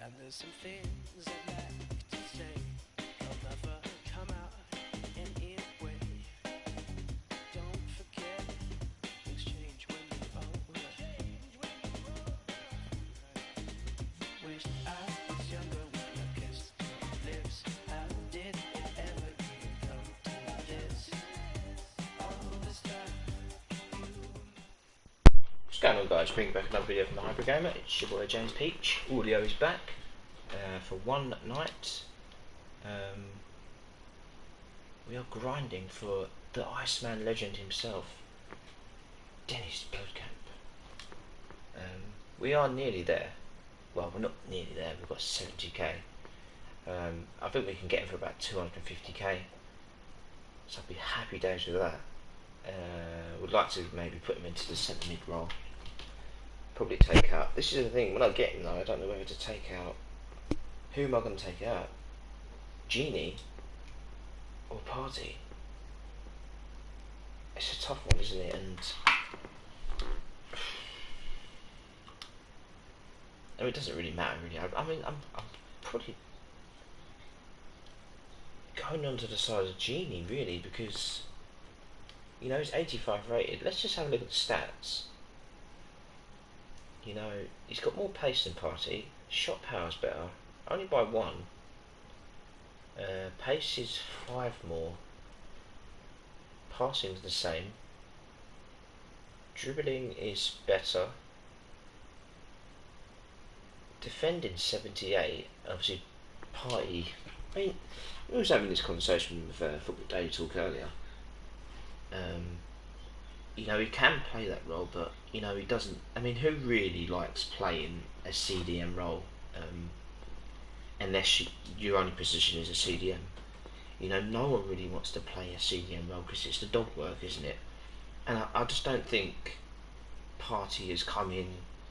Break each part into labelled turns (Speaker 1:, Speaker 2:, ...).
Speaker 1: And there's some things I'd like to say, they'll never come out in any way. Don't forget, things change when you're older. Wish I was younger when I kissed your lips. How did it ever even come to this? All this time,
Speaker 2: What's going on, guys? Bringing back another video from the Hyper Gamer. It's your boy James Peach. Audio is back for one night. We are grinding for the Iceman legend himself, Dennis Bloodcamp. We are nearly there. Well, we're not nearly there. We've got 70k. I think we can get him for about 250k. So I'd be happy days with that. Would like to maybe put him into the centre mid role. Probably take out. This is the thing. When I get him though, I don't know whether to take out. Who am I going to take out? Genie or Party? It's a tough one, isn't it? And I mean, it doesn't really matter, really. I mean, I'm probably going on to the side of Genie, really, because you know he's 85 rated. Let's just have a look at the stats. You know, he's got more pace than Party. Shot power's better, only by 1. Pace is 5 more. Passing's the same. Dribbling is better. Defending 78. Obviously, Party. I mean, we was having this conversation with Football Daily Talk earlier. You know, he can play that role, but you know he doesn't. I mean, who really likes playing a CDM role? Unless your only position is a CDM. You know, no one really wants to play a CDM role because it's the dog work, isn't it? And I just don't think Party has come in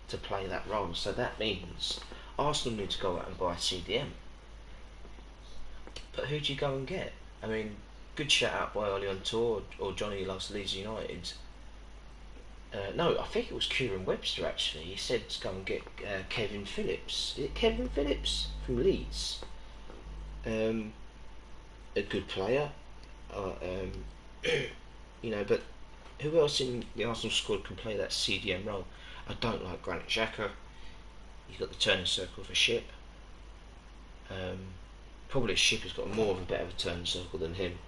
Speaker 2: to play that role. So that means Arsenal need to go out and buy a CDM. But who do you go and get? I mean, good shout out by Ollie on tour or Johnny loves Leeds United. No, I think it was Kieran Webster actually. He said to go and get Kevin Phillips. Is it Kevin Phillips from Leeds? A good player. You know, but who else in the Arsenal squad can play that CDM role? I don't like Granit Xhaka. You've got the turning circle for Ship. Probably Ship has got more of a better turning circle than him.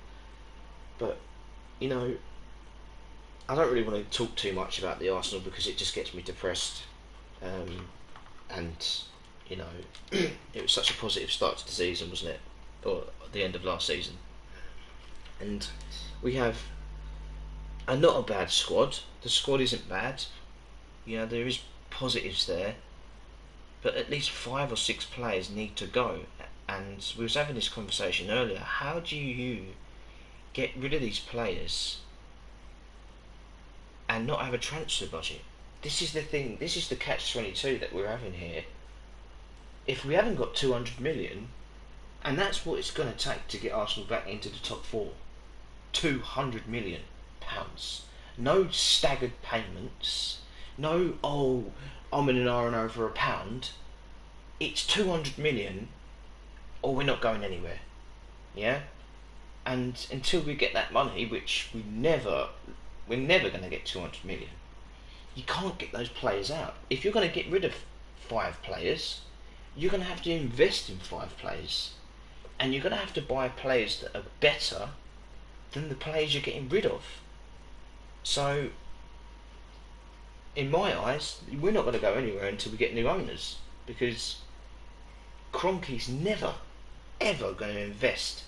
Speaker 2: But, you know, I don't really want to talk too much about the Arsenal because it just gets me depressed. And, you know, it was such a positive start to the season, wasn't it? Or the end of last season. And we have not a bad squad. The squad isn't bad. You know, there is positives there. But at least 5 or 6 players need to go. And we was having this conversation earlier. How do you get rid of these players and not have a transfer budget? This is the thing. This is the catch-22 that we're having here. If we haven't got 200 million, and that's what it's going to take to get Arsenal back into the top 4, 200 million pounds. No staggered payments. No, oh, I'm in an R&O for £1. It's 200 million, or we're not going anywhere. Yeah. And until we get that money, which we're never going to get 200 million. You can't get those players out. If you're going to get rid of 5 players, you're going to have to invest in 5 players. And you're going to have to buy players that are better than the players you're getting rid of. So, in my eyes, we're not going to go anywhere until we get new owners. Because Kroenke's never, ever going to invest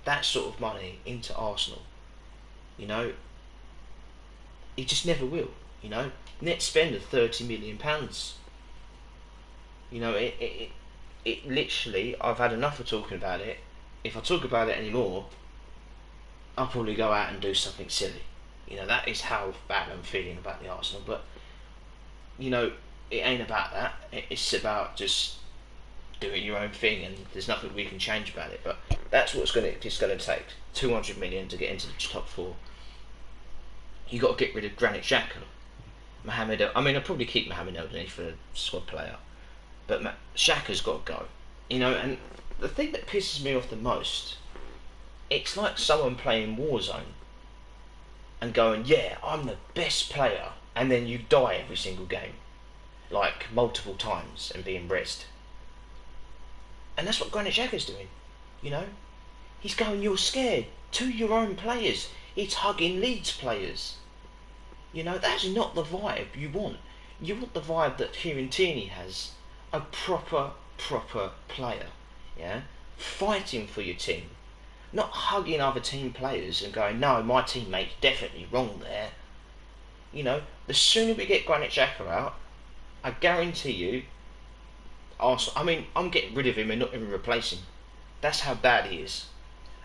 Speaker 2: that sort of money into Arsenal. You know, he just never will. You know, net spend of £30 million. You know, it literally, I've had enough of talking about it. If I talk about it anymore, I'll probably go out and do something silly. You know, that is how bad I'm feeling about the Arsenal. But, you know, it ain't about that. It's about just doing your own thing, and there's nothing we can change about it. But that's what it's going to take. 200 million to get into the top 4. You got to get rid of Granit Xhaka, Mohamed. I mean, I'll probably keep Mohamed Elneny for a squad player. but Xhaka's got to go. You know, and the thing that pisses me off the most, it's like someone playing Warzone and going, yeah, I'm the best player, and then you die every single game, like multiple times, and being rezzed. And that's what Granit Xhaka's doing, you know? He's going, you're scared, to your own players. It's hugging Leeds players. You know, that's not the vibe you want. You want the vibe that Fiorentini has. A proper player. Yeah? Fighting for your team. Not hugging other team players and going, no, my teammate's definitely wrong there. You know, the sooner we get Granit Xhaka out, I guarantee you, Arsenal, I mean, I'm getting rid of him and not even replacing him. That's how bad he is.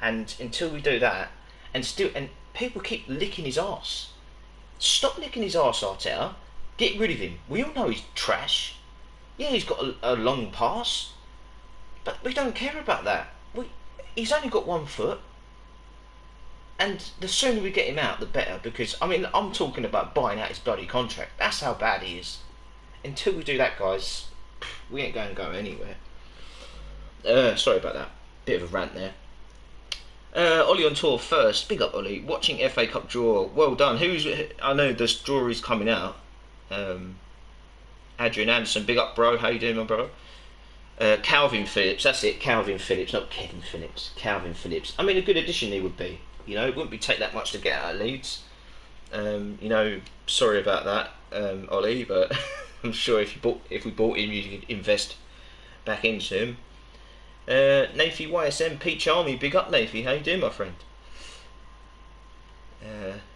Speaker 2: And until we do that, and people keep licking his arse. Stop licking his arse, Arteta. Get rid of him. We all know he's trash. Yeah, he's got a long pass, but we don't care about that. He's only got 1 foot, and the sooner we get him out, the better. Because I mean, I'm talking about buying out his bloody contract. That's how bad he is. Until we do that, guys, we ain't going to go anywhere. Sorry about that. Bit of a rant there. Ollie on tour first. Big up, Ollie. Watching FA Cup draw. Well done. I know this draw is coming out. Adrian Anderson. Big up, bro. How you doing, my bro? Calvin Phillips. That's it. Calvin Phillips, not Kevin Phillips. Calvin Phillips. I mean, a good addition he would be. You know, it wouldn't be take that much to get out of Leeds. You know, sorry about that, Ollie, but I'm sure if we bought him, you could invest back into him. Nathy YSM Peach Army, big up Nathy, how you doing, my friend?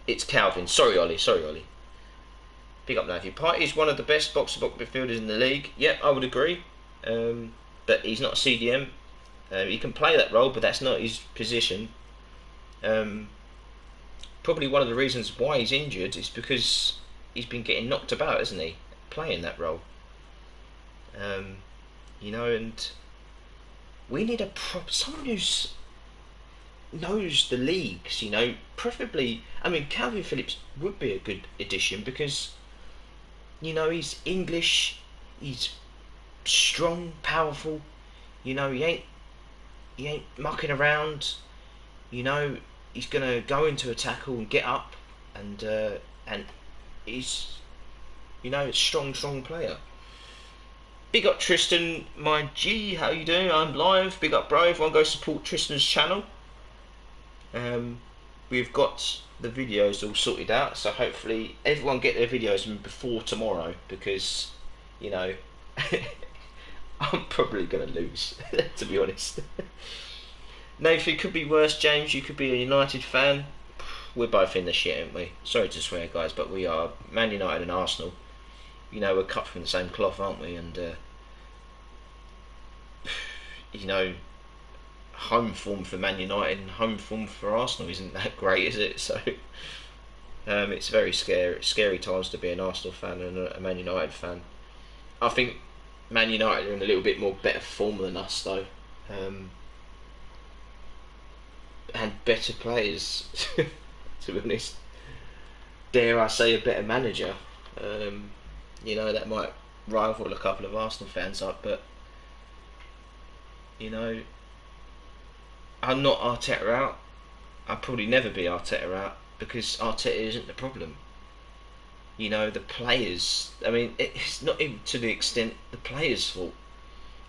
Speaker 2: It's Calvin. Sorry, Ollie. Big up Nathy. Partey's one of the best box-to-box midfielders in the league. Yep, I would agree. But he's not a CDM. He can play that role, but that's not his position. Probably one of the reasons why he's injured is because he's been getting knocked about, isn't he? Playing that role. You know, and we need a someone who knows the leagues, you know, preferably. I mean, Calvin Phillips would be a good addition because, you know, he's English, he's strong, powerful, you know, he ain't mucking around, you know, he's gonna go into a tackle and get up, and he's, you know, a strong player. Big up Tristan, my G, how you doing? I'm live. Big up, bro. Everyone go support Tristan's channel. We've got the videos all sorted out, so hopefully everyone get their videos before tomorrow, because, you know, I'm probably going to lose, to be honest. Nathan, it could be worse, James. You could be a United fan. We're both in the shit, aren't we? Sorry to swear, guys, but we are. Man United and Arsenal. You know, we're cut from the same cloth, aren't we? And, you know, home form for Man United and home form for Arsenal isn't that great, is it? So, it's very scary times to be an Arsenal fan and a Man United fan. I think Man United are in a little bit more better form than us, though. And better players, to be honest. Dare I say a better manager. You know, that might rival a couple of Arsenal fans up, but, you know, I'm not Arteta out. I'll probably never be Arteta out, because Arteta isn't the problem. You know, the players, I mean, it's not even to the extent the players' fault.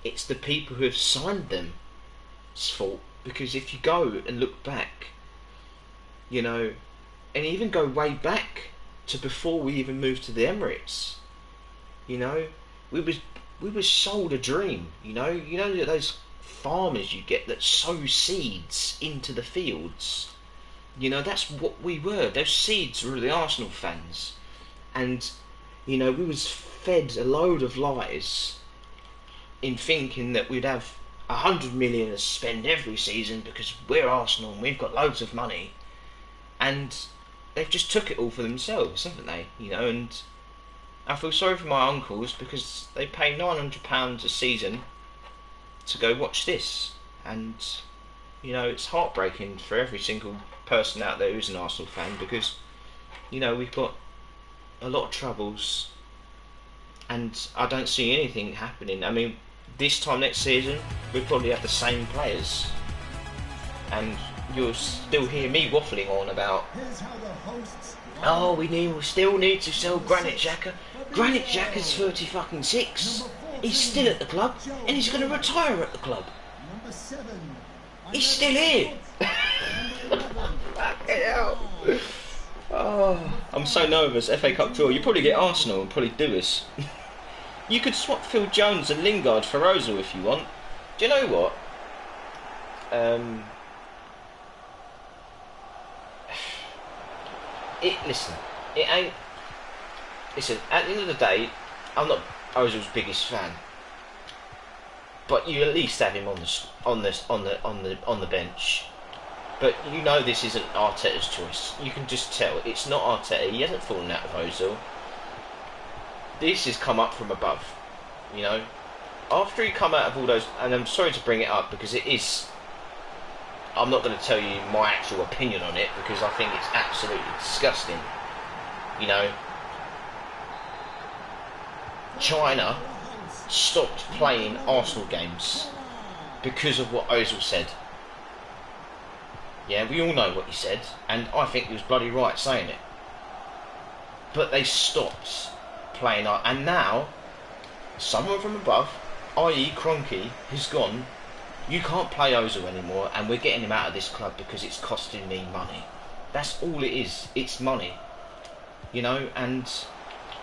Speaker 2: It's the people who have signed them's fault. Because if you go and look back, you know, and even go way back to before we even moved to the Emirates, you know, we was sold a dream. You know those farmers you get that sow seeds into the fields. You know, that's what we were. Those seeds were the Arsenal fans, and you know, we was fed a load of lies in thinking that we'd have 100 million to spend every season because we're Arsenal and we've got loads of money, and they've just took it all for themselves, haven't they? You know, and I feel sorry for my uncles because they pay £900 a season to go watch this, and you know, it's heartbreaking for every single person out there who's an Arsenal fan, because you know, we've got a lot of troubles and I don't see anything happening. I mean, this time next season, we'll probably have the same players, and you'll still hear me waffling on about, oh, we still need to sell Granit Xhaka. Granit Xhaka's 30 fucking 6. He's still at the club, and he's going to retire at the club. He's still here. Fucking hell. Oh, I'm so nervous. FA Cup draw. You probably get Arsenal and probably do us. You could swap Phil Jones and Lingard for Ozil if you want. Do you know what? Listen, it ain't. Listen, at the end of the day, I'm not Ozil's biggest fan, but you at least have him on the bench. But you know this isn't Arteta's choice. You can just tell it's not Arteta. He hasn't fallen out of Ozil. This has come up from above, you know. After he come out of all those, and I'm sorry to bring it up because it is. I'm not going to tell you my actual opinion on it because I think it's absolutely disgusting. You know, China stopped playing Arsenal games because of what Ozil said. Yeah, we all know what he said, and I think he was bloody right saying it. But they stopped playing art, and now someone from above, i.e. Kroenke, has gone. You can't play Ozil anymore, and we're getting him out of this club because it's costing me money. That's all it is. It's money, you know. And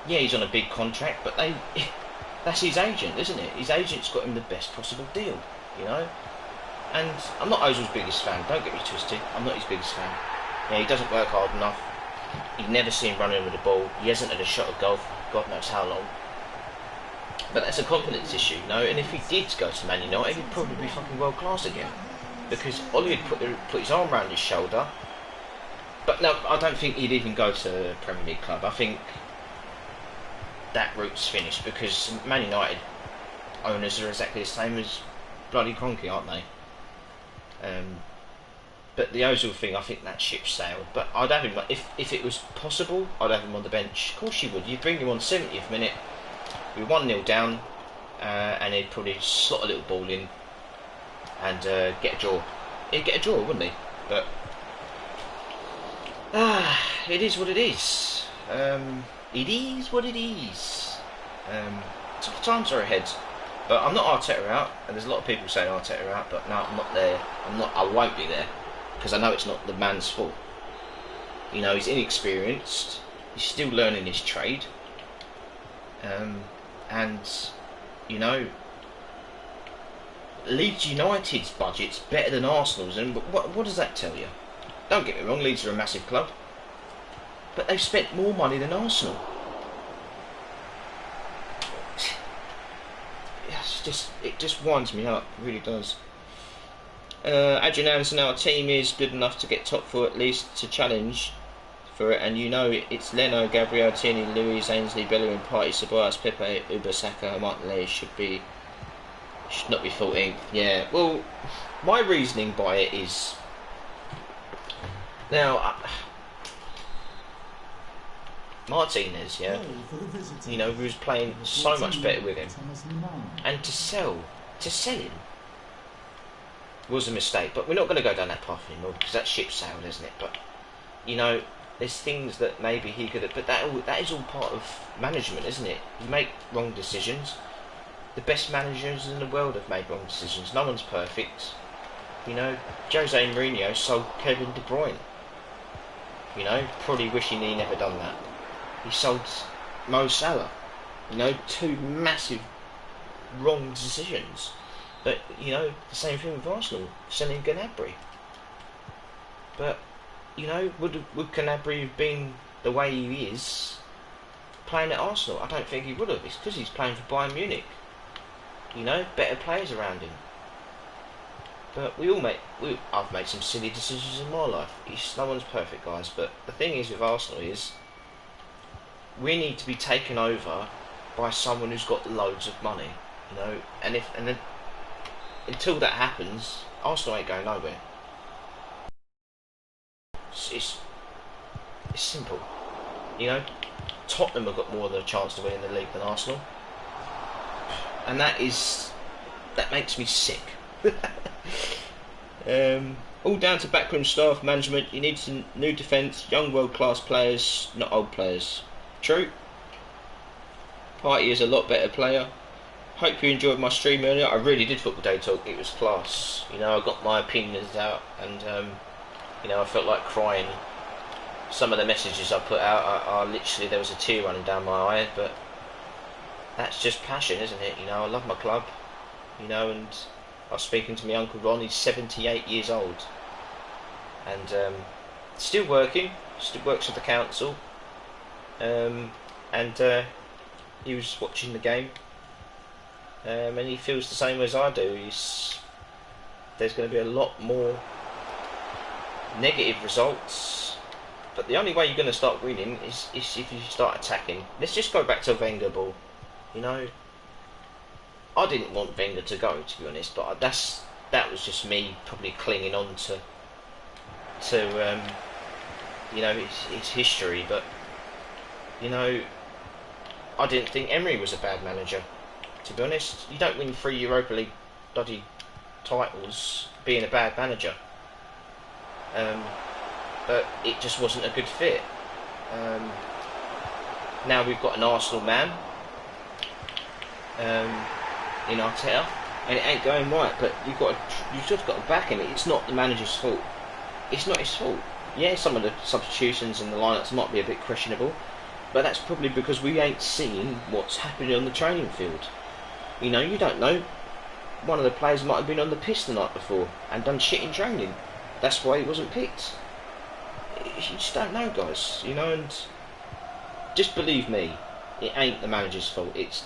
Speaker 2: yeah, he's on a big contract, but that's his agent, isn't it? His agent's got him the best possible deal, you know. And I'm not Ozil's biggest fan. Don't get me twisted. I'm not his biggest fan. Yeah, he doesn't work hard enough. You've never seen him running with the ball. He hasn't had a shot of golf, God knows how long. But that's a confidence issue, you know. And if he did go to Man United, he'd probably be fucking world class again, because Ollie had put his arm around his shoulder. But no, I don't think he'd even go to a Premier League club. I think that route's finished because Man United owners are exactly the same as bloody Kroenke, aren't they? But the Ozil thing, I think that ship sailed. But I'd have him, if it was possible, I'd have him on the bench. Of course you would. You'd bring him on 70th minute. We're 1-0 down, and he'd probably slot a little ball in and get a draw. He'd get a draw, wouldn't he? But it is what it is. It is what it is. Tough times are ahead. But I'm not Arteta out, and there's a lot of people saying Arteta out, but no, I'm not there. I won't be there, because I know it's not the man's fault. You know, he's inexperienced, he's still learning his trade, and, you know, Leeds United's budget's better than Arsenal's, and what does that tell you? Don't get me wrong, Leeds are a massive club, but they've spent more money than Arsenal. It just winds me up, it really does. Adrian Anderson, our team is good enough to get top 4 at least to challenge for it, and you know it's Leno, Gabriel, Tierney, Louis, Ainsley, Bellerin, Partey, Ceballos, Pepe, Uber, Saka, Martinelli should not be 14th. Yeah, well, my reasoning by it is now. Martinez, yeah, you know, who was playing so much better with him, and to sell him was a mistake. But we're not going to go down that path anymore because that ship sailed, isn't it? But you know, there's things that maybe he could have. But that is all part of management, isn't it? You make wrong decisions. The best managers in the world have made wrong decisions. No one's perfect. You know, Jose Mourinho sold Kevin De Bruyne. You know, probably wishing he never done that. He sold Mo Salah. You know, 2 massive wrong decisions. But, you know, the same thing with Arsenal, selling Gnabry. But, you know, would Gnabry have been the way he is playing at Arsenal? I don't think he would have. It's because he's playing for Bayern Munich. You know, better players around him. But I've made some silly decisions in my life. No one's perfect, guys. But the thing is with Arsenal is, we need to be taken over by someone who's got loads of money, you know. And then until that happens, Arsenal ain't going nowhere. It's simple, you know. Tottenham have got more of a chance to win in the league than Arsenal. and that makes me sick. All down to backroom staff management. You need some new defence, young world-class players, not old players. True. Party is a lot better player. Hope you enjoyed my stream earlier. I really did Football Day Talk. It was class. You know, I got my opinions out, and you know, I felt like crying. Some of the messages I put out, I literally, there was a tear running down my eye. But that's just passion, isn't it? You know, I love my club. You know, and I was speaking to my Uncle Ron. He's 78 years old, and still working. Still works for the council. And he was watching the game. And he feels the same as I do. There's going to be a lot more negative results, but the only way you're going to start winning is if you start attacking. Let's just go back to Wenger ball. You know, I didn't want Wenger to go, to be honest, but that was just me probably clinging on to you know, his history. But you know, I didn't think Emery was a bad manager. To be honest, you don't win 3 Europa League bloody titles being a bad manager. But it just wasn't a good fit. Now we've got an Arsenal man in Arteta, and it ain't going right. But you've just got to back him. It's not the manager's fault. It's not his fault. Yeah, some of the substitutions and the lineups might be a bit questionable, but that's probably because we ain't seen what's happening on the training field. You know, you don't know. One of the players might have been on the piss the night before and done shit in training. That's why he wasn't picked. You just don't know, guys. You know, and just believe me, it ain't the manager's fault. It's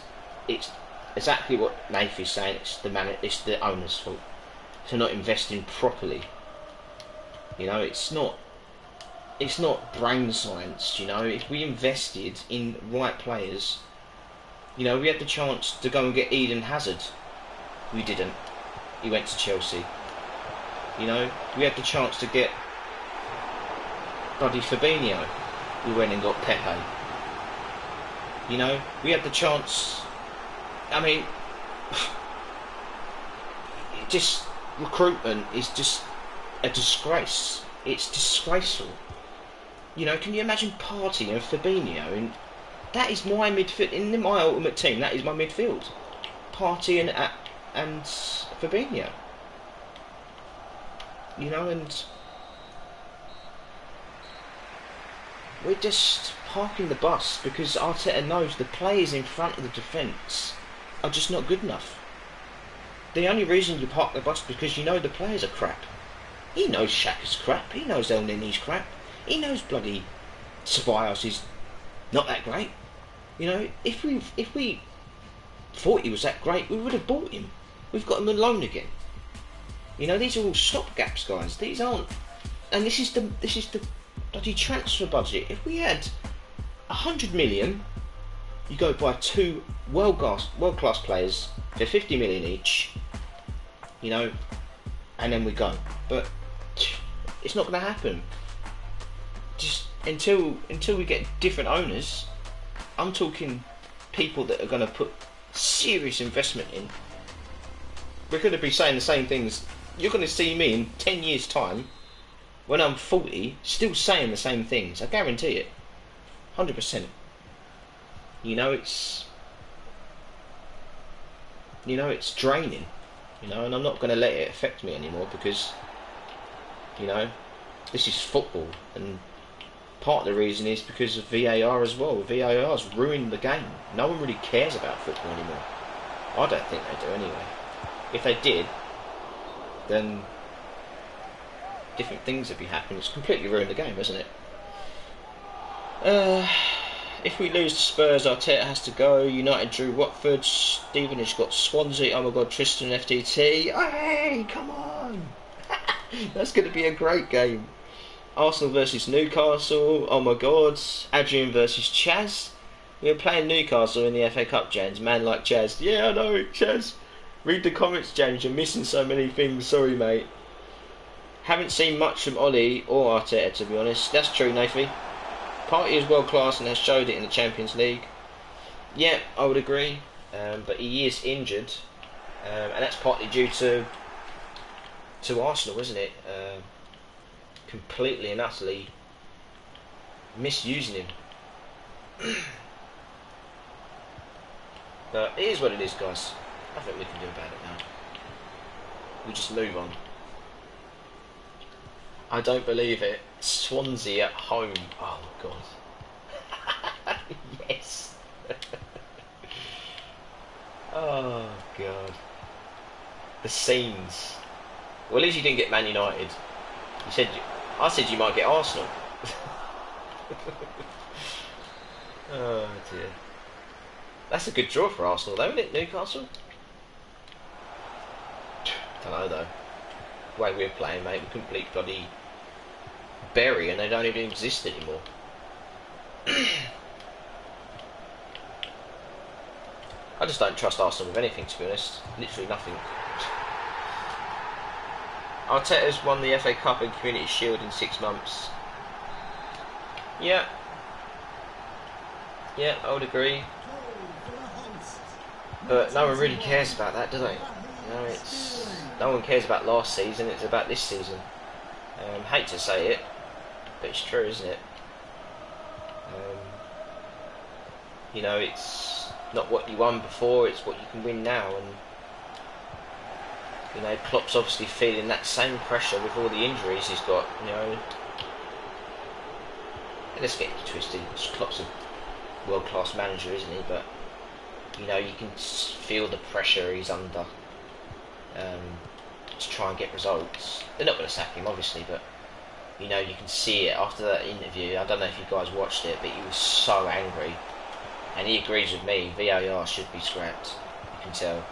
Speaker 2: exactly what Nath is saying. It's the owner's fault for not investing properly. You know, it's not brain science. You know, if we invested in right players. You know, we had the chance to go and get Eden Hazard. We didn't. He went to Chelsea. You know, we had the chance to get bloody Fabinho. We went and got Pepe. You know, we had the chance. I mean, just recruitment is just a disgrace. It's disgraceful. You know, can you imagine Partey and Fabinho and that is my midfield in my ultimate team. That is my midfield. Partey and Fabinho. You know, and we're just parking the bus because Arteta knows the players in front of the defence are just not good enough. The only reason you park the bus is because you know the players are crap. He knows Xhaka's crap. He knows El Nini's crap. He knows bloody Ceballos is not that great. You know, if we thought he was that great, we would have bought him. We've got him on loan again. You know, these are all stopgaps, guys. These aren't. And this is the bloody transfer budget. If we had 100 million, you go buy 2 world-class players for 50 million each. You know, and then we go. But it's not going to happen. Just until we get different owners. I'm talking people that are going to put serious investment in. We're going to be saying the same things. You're going to see me in 10 years' time, when I'm 40, still saying the same things. I guarantee it. 100%. You know, it's draining. You know, and I'm not going to let it affect me anymore because, you know, this is football, and part of the reason is because of VAR as well. VAR's ruined the game. No one really cares about football anymore. I don't think they do anyway. If they did, then different things would be happening. It's completely ruined the game, hasn't it? If we lose to Spurs, Arteta has to go. United drew Watford. Stevenage got Swansea. Oh my god, Tristan FTT. Hey, come on! That's going to be a great game. Arsenal versus Newcastle. Oh my god. Adrian versus Chaz. We're playing Newcastle in the FA Cup, James. Man like Chaz. Yeah, I know, Chaz. Read the comments, James. You're missing so many things. Sorry, mate. Haven't seen much from Ollie or Arteta, to be honest. That's true, Nathy. Partey is world class and has showed it in the Champions League. Yeah, I would agree. but he is injured, and that's partly due to Arsenal, isn't it? Completely and utterly misusing him. But it is what it is, guys. Nothing we can do about it now. We just move on. I don't believe it. Swansea at home. Oh god. Yes. Oh god. The scenes. Well, at least you didn't get Man United. I said you might get Arsenal. Oh dear. That's a good draw for Arsenal, though, isn't it, Newcastle? Don't know though. The way we're playing, mate, we complete bloody Bury, and they don't even exist anymore. I just don't trust Arsenal with anything, to be honest. Literally nothing. Arteta's won the FA Cup and Community Shield in 6 months. Yeah, I would agree. But no one really cares about that, do they? You know, no one cares about last season. It's about this season. Hate to say it, but it's true, isn't it? You know, it's not what you won before; it's what you can win now. And you know, Klopp's obviously feeling that same pressure with all the injuries he's got. You know, and let's get it twisted. Klopp's a world-class manager, isn't he? But you know, you can feel the pressure he's under to try and get results. They're not going to sack him, obviously, but you know, you can see it after that interview. I don't know if you guys watched it, but he was so angry, and he agrees with me. VAR should be scrapped. You can tell.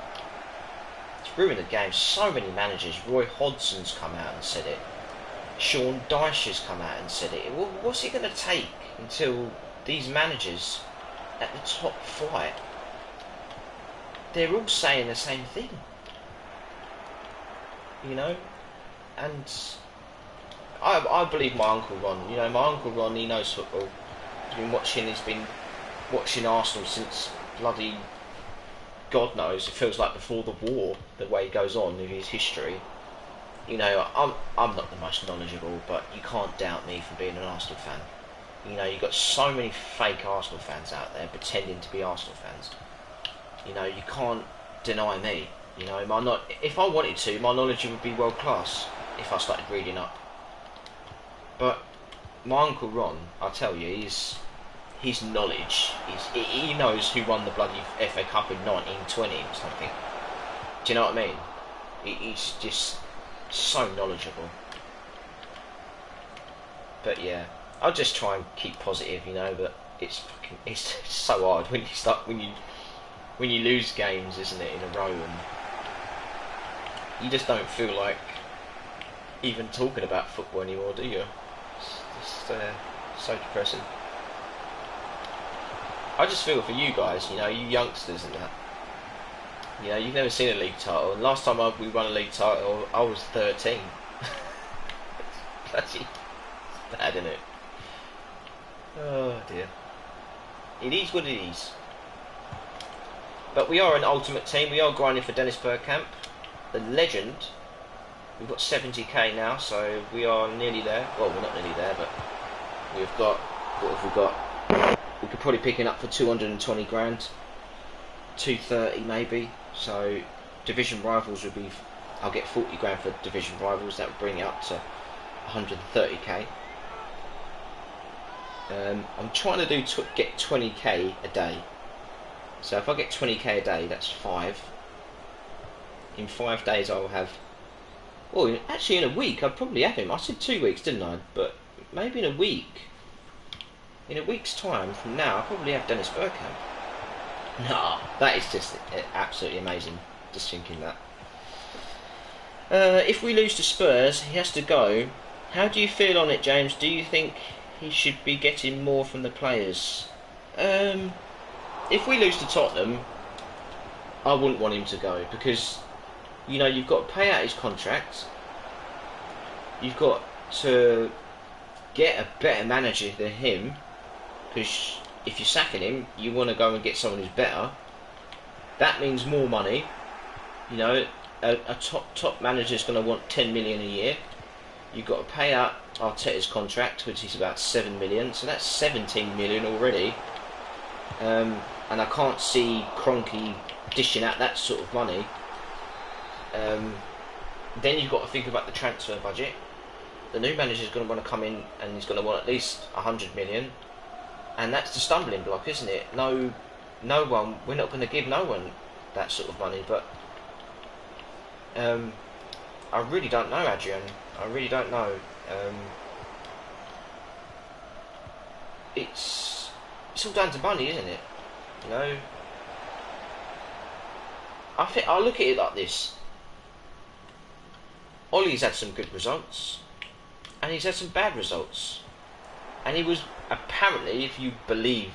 Speaker 2: It's ruined the game. So many managers. Roy Hodgson's come out and said it. Sean Dyche's come out and said it. What's it going to take until these managers at the top flight, they're all saying the same thing? You know? And I believe my Uncle Ron. You know, my Uncle Ron, he knows football. He's been watching Arsenal since bloody God knows. It feels like before the war, the way he goes on with his history. You know, I'm not the most knowledgeable, but you can't doubt me for being an Arsenal fan. You know, you've got so many fake Arsenal fans out there pretending to be Arsenal fans. You know, you can't deny me. You know, if I wanted to, my knowledge would be world class if I started reading up. But my Uncle Ron, I tell you, his knowledge he knows who won the bloody FA Cup in 1920 or something. Do you know what I mean? He's just so knowledgeable. But yeah, I'll just try and keep positive, you know. But it's so hard when you lose games, isn't it, in a row, and you just don't feel like even talking about football anymore, do you? It's just so depressing. I just feel for you guys, you know, you youngsters and that. You know, you've never seen a league title, and last time we won a league title, I was 13. That's bad, isn't it? Oh dear. It is what it is. But we are an ultimate team. We are grinding for Dennis Bergkamp, the legend. We've got 70k now, so we are nearly there. Well, we're not nearly there, but we've got. What have we got? We could probably pick it up for 220 grand, 230 maybe. So division rivals would be. I'll get 40 grand for division rivals. That would bring it up to 130k. I'm trying to get 20k a day. So if I get 20k a day, that's 5. In 5 days I will have... Well, actually in a week I'd probably have him. I said 2 weeks, didn't I? But maybe in a week. In a week's time from now, I'll probably have Dennis Bergkamp. Nah, that is just absolutely amazing. Just thinking that. If we lose to Spurs, he has to go. How do you feel on it, James? Do you think he should be getting more from the players? If we lose to Tottenham, I wouldn't want him to go, because, you know, you've got to pay out his contract. You've got to get a better manager than him, because if you're sacking him, you want to go and get someone who's better. That means more money. You know, a top manager is going to want 10 million a year. You've got to pay out Arteta's contract, which is about 7 million, so that's 17 million already. And I can't see Kroenke dishing out that sort of money. Then you've got to think about the transfer budget. The new manager is going to want to come in and he's going to want at least 100 million, and that's the stumbling block, isn't it? No one. We're not going to give no one that sort of money, but I really don't know, Adrian. I really don't know. It's all down to money, isn't it? You know. I think I look at it like this. Ollie's had some good results, and he's had some bad results, and he was apparently, if you believe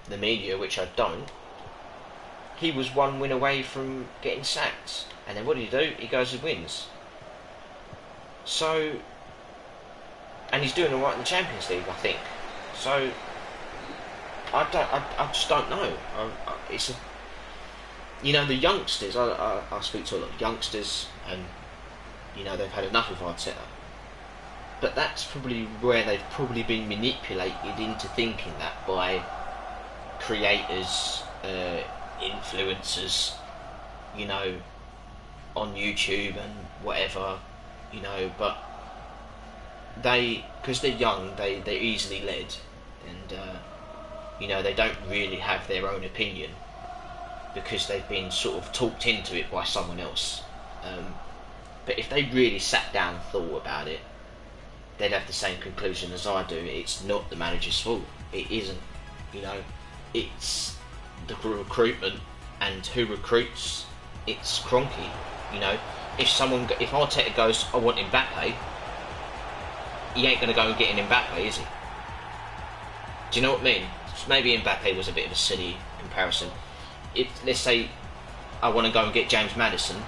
Speaker 2: the media, which I don't, he was one win away from getting sacked. And then what did he do? He goes and wins. So, and he's doing all right in the Champions League, I think. So, I just don't know. It's the youngsters. I speak to a lot of youngsters, and they've had enough of Arteta. But that's probably where they've probably been manipulated into thinking that by creators, influencers, on YouTube and whatever, but because they're young, they're easily led, and they don't really have their own opinion because they've been sort of talked into it by someone else. But if they really sat down and thought about it, they'd have the same conclusion as I do. It's not the manager's fault. It isn't. It's the recruitment, and who recruits. It's Kroenke. If Arteta goes, I want Mbappe, he ain't going to go and get an Mbappe, is he? Do you know what I mean? Maybe Mbappe was a bit of a silly comparison. If, let's say, I want to go and get James Maddison,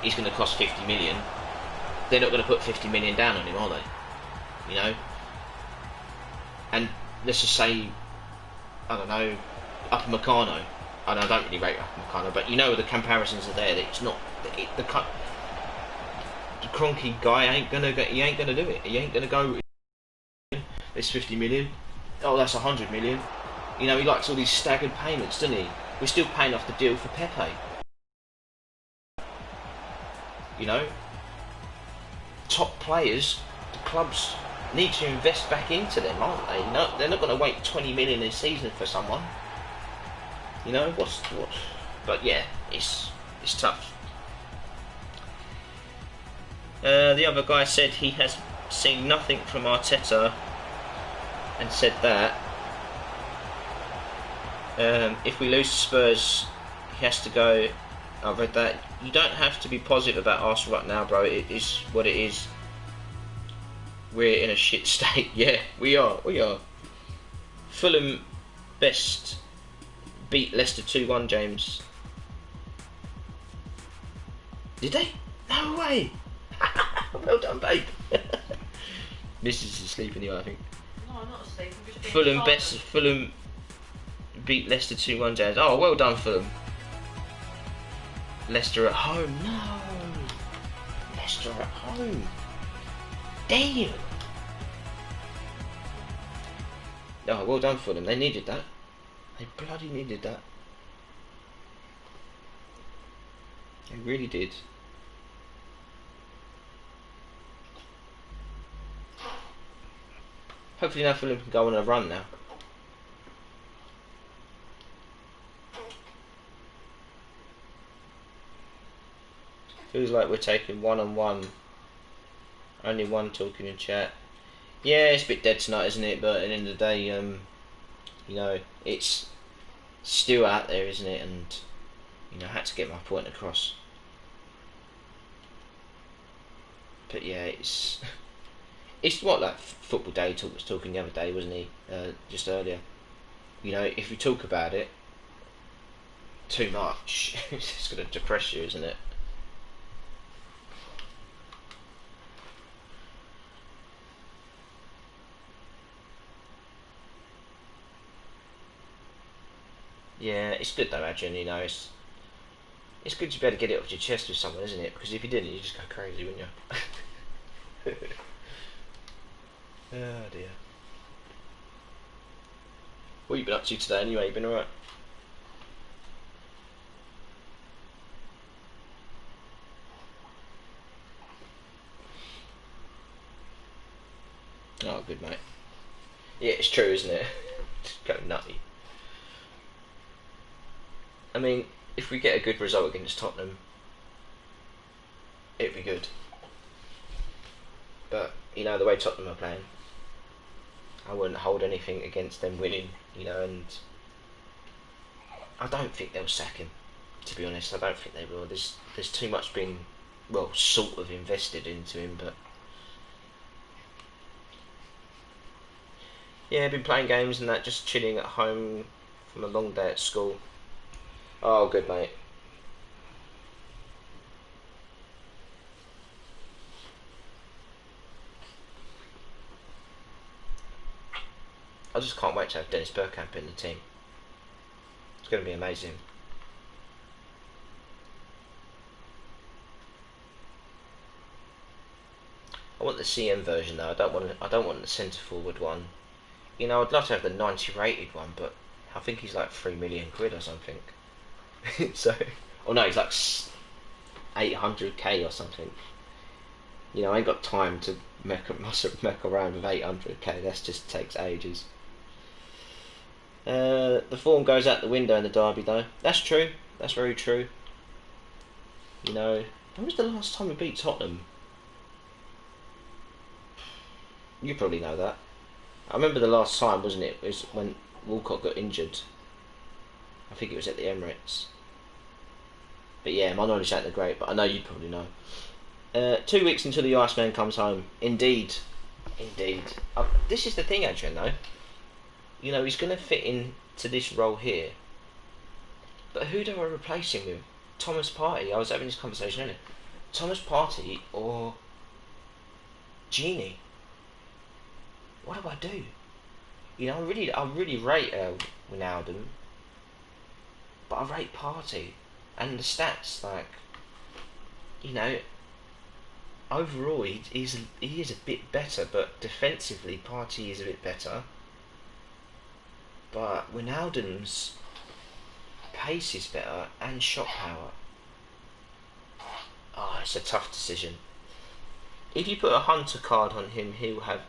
Speaker 2: he's going to cost 50 million. They're not going to put 50 million down on him, are they? And let's just say, I don't know, Upamecano. I don't really rate Upamecano, but the comparisons are there. That it's not the Kroenke guy ain't gonna do it. He ain't gonna go. It's 50 million. Oh, that's 100 million. He likes all these staggered payments, doesn't he? We're still paying off the deal for Pepe. Top players, the clubs need to invest back into them, aren't they? They're not going to wait 20 million a season for someone. What's? But yeah, it's tough. The other guy said he has seen nothing from Arteta, and said that if we lose Spurs, he has to go. I read that. You don't have to be positive about Arsenal right now, bro. It is what it is. We're in a shit state. Yeah, we are. Fulham best beat Leicester 2-1, James. Did they? No way. Well done, babe. Mrs. is asleep in the eye, I think.
Speaker 3: No, I'm not asleep. I'm just
Speaker 2: Fulham beat Leicester 2-1, James. Oh, well done, Fulham. Leicester at home. No. Leicester at home. Damn. Oh, well done for them. They needed that. They bloody needed that. They really did. Hopefully now Fulham can go on a run now. Feels like we're taking one-on-one. Only one talking in chat. Yeah, it's a bit dead tonight, isn't it? But at the end of the day, it's still out there, isn't it? And I had to get my point across. But yeah, it's what, like Football Day was talking the other day, wasn't he? Just earlier. If you talk about it too much, it's just going to depress you, isn't it? Yeah, it's good though, Adrian. It's good to be able to get it off your chest with someone, isn't it? Because if you didn't, you'd just go crazy, wouldn't you? Oh dear. What have you been up to today anyway? You been alright? Oh, good mate. Yeah, it's true, isn't it? Just go nutty. I mean, if we get a good result against Tottenham, it'd be good. But, you know, the way Tottenham are playing, I wouldn't hold anything against them winning, you know, and I don't think they'll sack him, to be honest. I don't think they will. There's too much being, well, sort of invested into him, but yeah, been playing games and that, just chilling at home from a long day at school. Oh, good mate. I just can't wait to have Dennis Bergkamp in the team. It's going to be amazing. I want the CM version though. I don't want the centre forward one. You know, I'd love to have the 90 rated one, but I think he's like 3 million quid or something. So, or no, he's like 800k or something. You know, I ain't got time to mech around with 800k. That just takes ages. The form goes out the window in the derby though. That's true. That's very true. You know, when was the last time we beat Tottenham? You probably know that. I remember the last time, wasn't it? It was when Walcott got injured. I think it was at the Emirates. But yeah, my knowledge ain't that great, but I know you probably know. 2 weeks until the Iceman comes home. Indeed. Indeed. This is the thing, Adrian, though. You know, he's going to fit into this role here. But who do I replace him with? Thomas Partey. I was having this conversation earlier. Thomas Partey or Genie? What do I do? You know, I really rate Wijnaldum, but I rate Partey, and the stats, like, you know, overall he is a bit better, but defensively Partey is a bit better. But Wijnaldum's pace is better and shot power. Oh, it's a tough decision. If you put a Hunter card on him, he'll have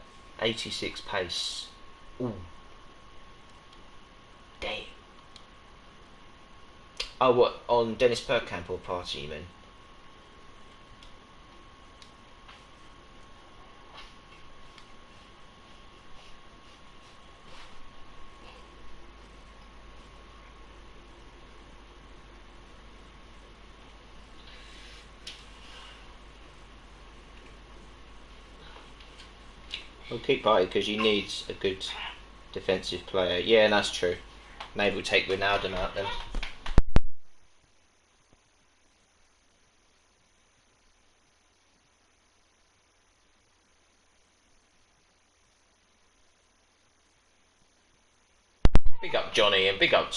Speaker 2: 86 pace. Ooh. Damn. Oh, what, on Dennis Bergkamp or Partey, you mean? We'll keep Partey because you need a good defensive player. Yeah, that's true. Maybe we'll take Wijnaldum out then. Big up Johnny and big up.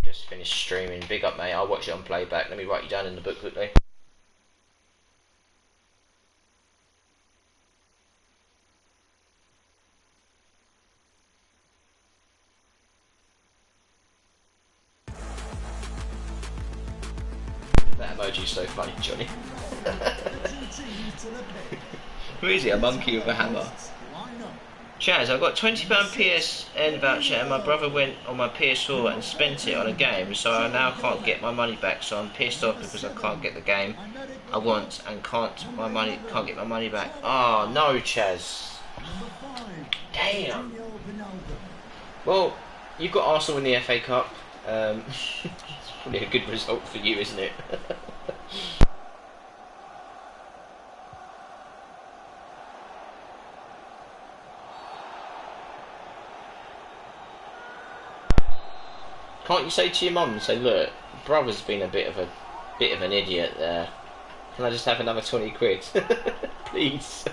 Speaker 2: Just finished streaming. Big up, mate. I'll watch it on playback. Let me write you down in the book quickly. That emoji's so funny, Johnny. Who is he? A monkey with a hammer? Chaz, I've got £20 PSN voucher and my brother went on my PS4 and spent it on a game, so I now can't get my money back, so I'm pissed off because I can't get the game I want and can't get my money back. Oh no, Chaz. Damn. Well, you've got Arsenal in the FA Cup. It's probably a good result for you, isn't it? Can't you say to your mum and say, look, brother's been a bit of an idiot there. Can I just have another 20 quid? Please.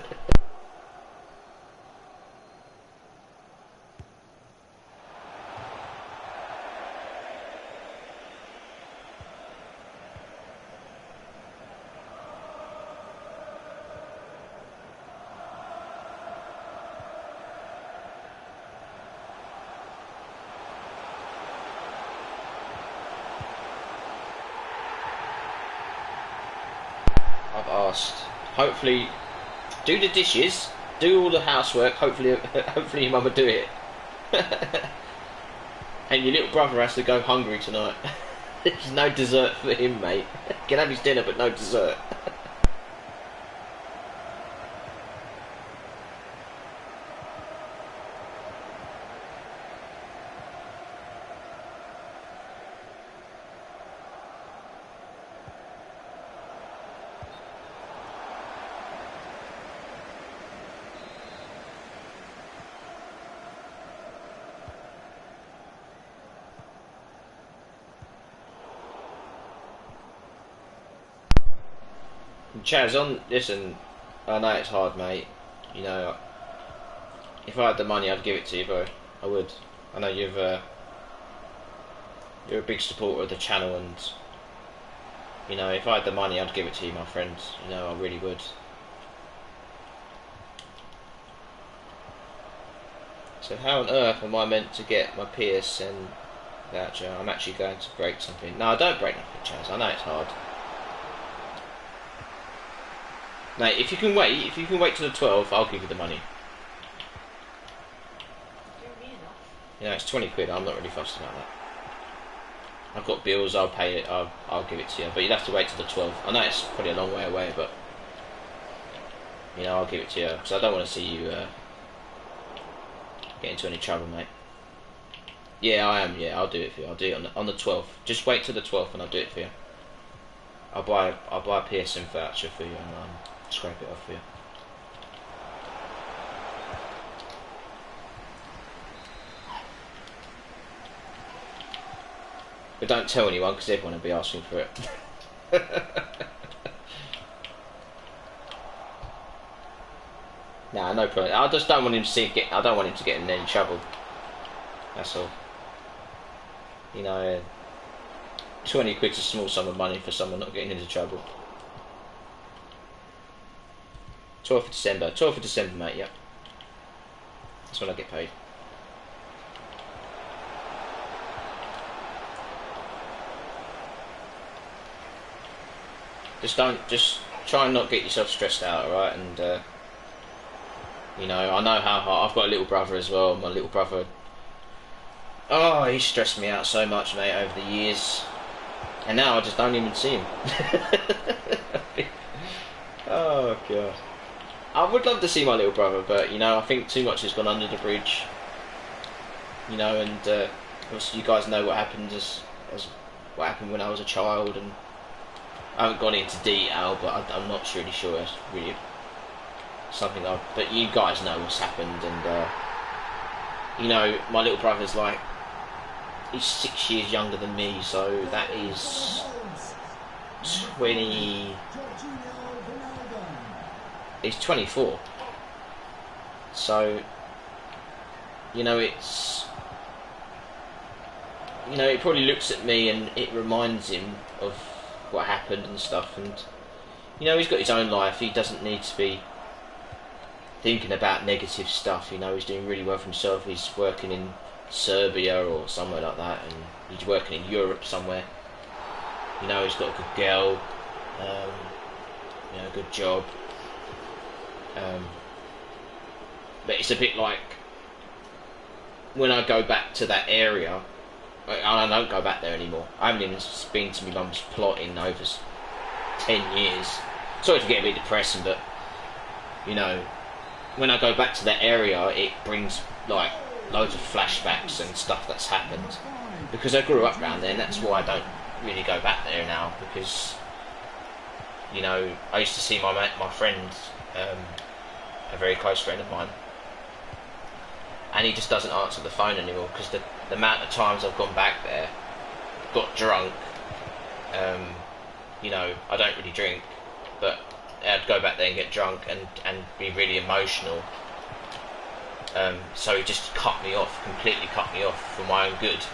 Speaker 2: I've asked. Hopefully, do the dishes, do all the housework. Hopefully, hopefully your mum will do it. And your little brother has to go hungry tonight. There's no dessert for him, mate. He can have his dinner, but no dessert. Chaz, listen, I know it's hard, mate. You know, if I had the money, I'd give it to you, bro. I would. I know you're a big supporter of the channel, and you know, if I had the money, I'd give it to you, my friend. You know, I really would. So how on earth am I meant to get my PSN voucher? I'm actually going to break something. No, don't break nothing, Chaz. I know it's hard. Mate, if you can wait till the 12th, I'll give you the money. You know, it's 20 quid, I'm not really fussed about that. I've got bills, I'll pay it, I'll give it to you. But you'd have to wait till the 12th. I know it's probably a long way away, but you know, I'll give it to you. Because I don't want to see you get into any trouble, mate. Yeah, I am, yeah, I'll do it for you. I'll do it on the 12th. Just wait till the 12th and I'll do it for you. I'll buy a PSN voucher for you and scrape it off for you. But don't tell anyone because everyone will be asking for it. Nah, no problem. I just don't want him to I don't want him to get in any trouble. That's all. You know, 20 quid's a small sum of money for someone not getting into trouble. 12th of December. 12th of December, mate, yep. That's when I get paid. Just try and not get yourself stressed out, alright? And, you know, I know how hard. I've got a little brother as well. My little brother, oh, he stressed me out so much, mate, over the years. And now I just don't even see him. Oh, God. I would love to see my little brother, but you know, I think too much has gone under the bridge. You know, and obviously you guys know what happened as what happened when I was a child, and I haven't gone into detail, but I'm not really sure it's really something but you guys know what's happened, and you know, my little brother's like, he's 6 years younger than me, so that is 20. He's 24, so you know, it's, you know, it probably looks at me and it reminds him of what happened and stuff, and you know, he's got his own life. He doesn't need to be thinking about negative stuff. You know, he's doing really well for himself. He's working in Serbia or somewhere like that, and he's working in Europe somewhere. You know, he's got a good girl, you know, a good job. But it's a bit like when I go back to that area, I don't go back there anymore. I haven't even been to my mum's plot in over 10 years. Sorry to get a bit depressing, but you know, when I go back to that area, it brings like loads of flashbacks and stuff that's happened, because I grew up around there, and that's why I don't really go back there now, because you know, I used to see my friend, a very close friend of mine, and he just doesn't answer the phone anymore, because the amount of times I've gone back there, got drunk, you know, I don't really drink, but I'd go back there and get drunk and be really emotional, so he just cut me off, completely cut me off for my own good,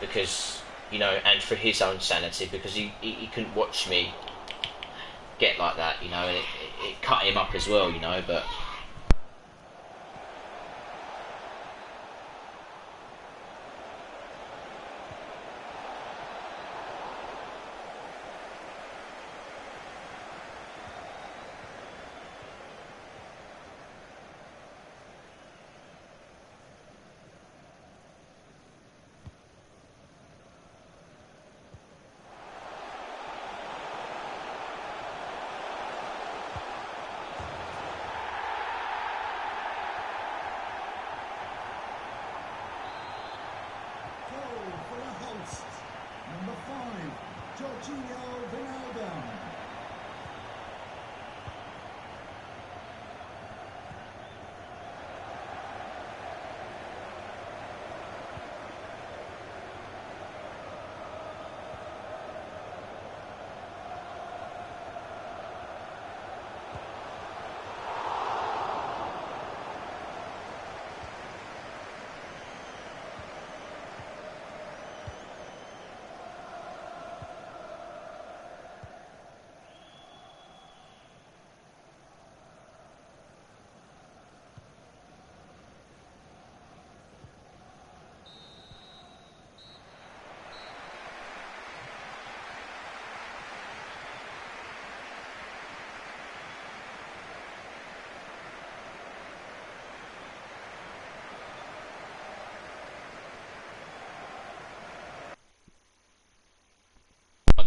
Speaker 2: because, you know, and for his own sanity, because he couldn't watch me get like that, you know, and it cut him up as well, you know, but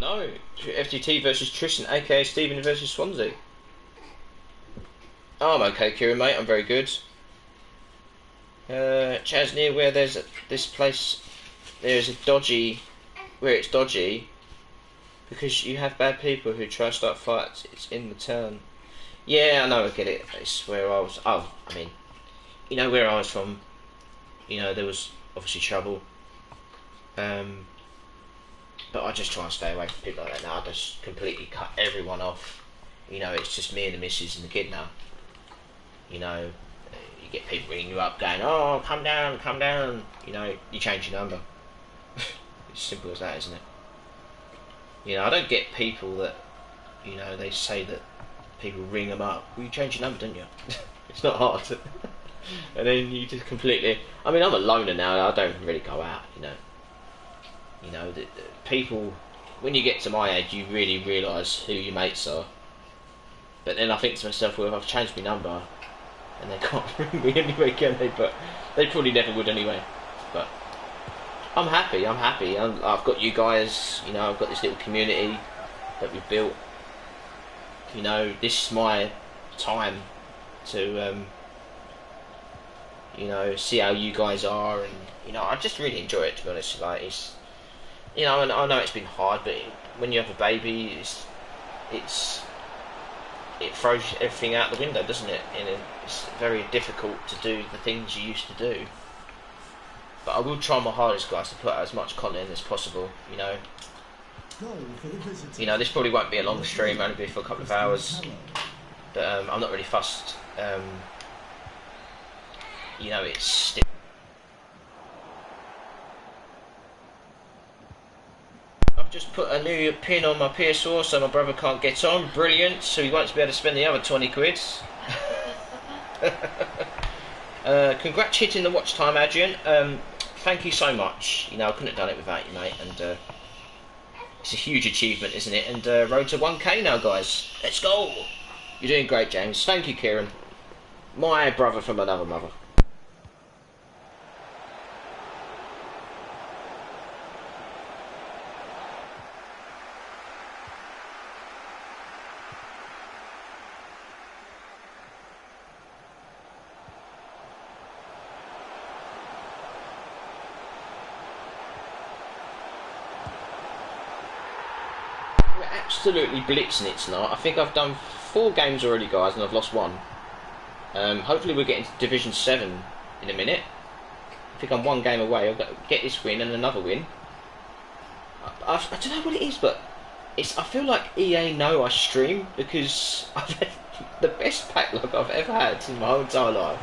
Speaker 2: No, FTT versus Tristan, aka Stephen versus Swansea. Oh, I'm okay, Kieran, mate. I'm very good. Chaz, near where there's this place, there's a dodgy, where it's dodgy, because you have bad people who try to start fights. It's in the town. Yeah, I know, I get it. It's where I was. Oh, I mean, you know where I was from. You know, there was obviously trouble. But I just try and stay away from people like that now. I just completely cut everyone off. You know, it's just me and the missus and the kid now. You know, you get people ringing you up going, oh, come down, come down. You know, you change your number. It's simple as that, isn't it? You know, I don't get people that, you know, they say that people ring them up. Well, you change your number, didn't you? It's not hard. And then you just completely... I mean, I'm a loner now. I don't really go out, you know. You know, the people... When you get to my age, you really realise who your mates are. But then I think to myself, well, if I've changed my number, and they can't ring me anyway, can they? But they probably never would anyway. But I'm happy. I've got you guys. You know, I've got this little community that we've built. You know, this is my time to, you know, see how you guys are, and you know, I just really enjoy it, to be honest. Like, it's, you know, and I know it's been hard, but when you have a baby, it throws everything out the window, doesn't it? And it's very difficult to do the things you used to do. But I will try my hardest, guys, to put out as much content as possible. You know, this probably won't be a long stream, only be for a couple of hours. But I'm not really fussed. You know, it's. I've just put a new pin on my PS4 so my brother can't get on. Brilliant, so he won't be able to spend the other 20 quid. Congrats hitting the watch time, Adrian. Thank you so much. You know, I couldn't have done it without you, mate. And it's a huge achievement, isn't it? And road to 1K now, guys. Let's go. You're doing great, James. Thank you, Kieran. My brother from another mother. Absolutely blitzing it tonight. I think I've done 4 games already, guys, and I've lost 1. Hopefully we'll get into Division 7 in a minute. I think I'm 1 game away. I've got to get this win and another win. I don't know what it is, but I feel like EA know I stream, because I've had the best pack luck I've ever had in my whole entire life.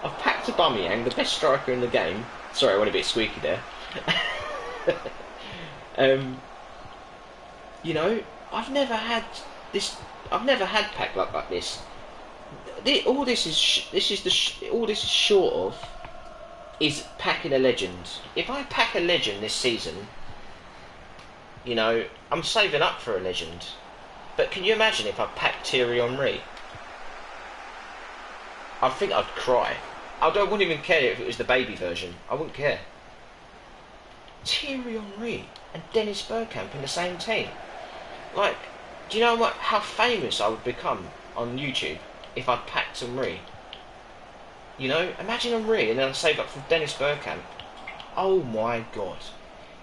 Speaker 2: I've packed Aubameyang, the best striker in the game. Sorry, I went a bit squeaky there. You know, I've never had this. I've never had pack luck like this. All this is short of is packing a legend. If I pack a legend this season, you know, I'm saving up for a legend. But can you imagine if I packed Thierry Henry? I think I'd cry. Wouldn't even care if it was the baby version. I wouldn't care. Thierry Henry and Dennis Bergkamp in the same team. Like, do you know how famous I would become on YouTube if I packed Henry? You know, imagine Henry and then I save up for Dennis Bergkamp. Oh my god.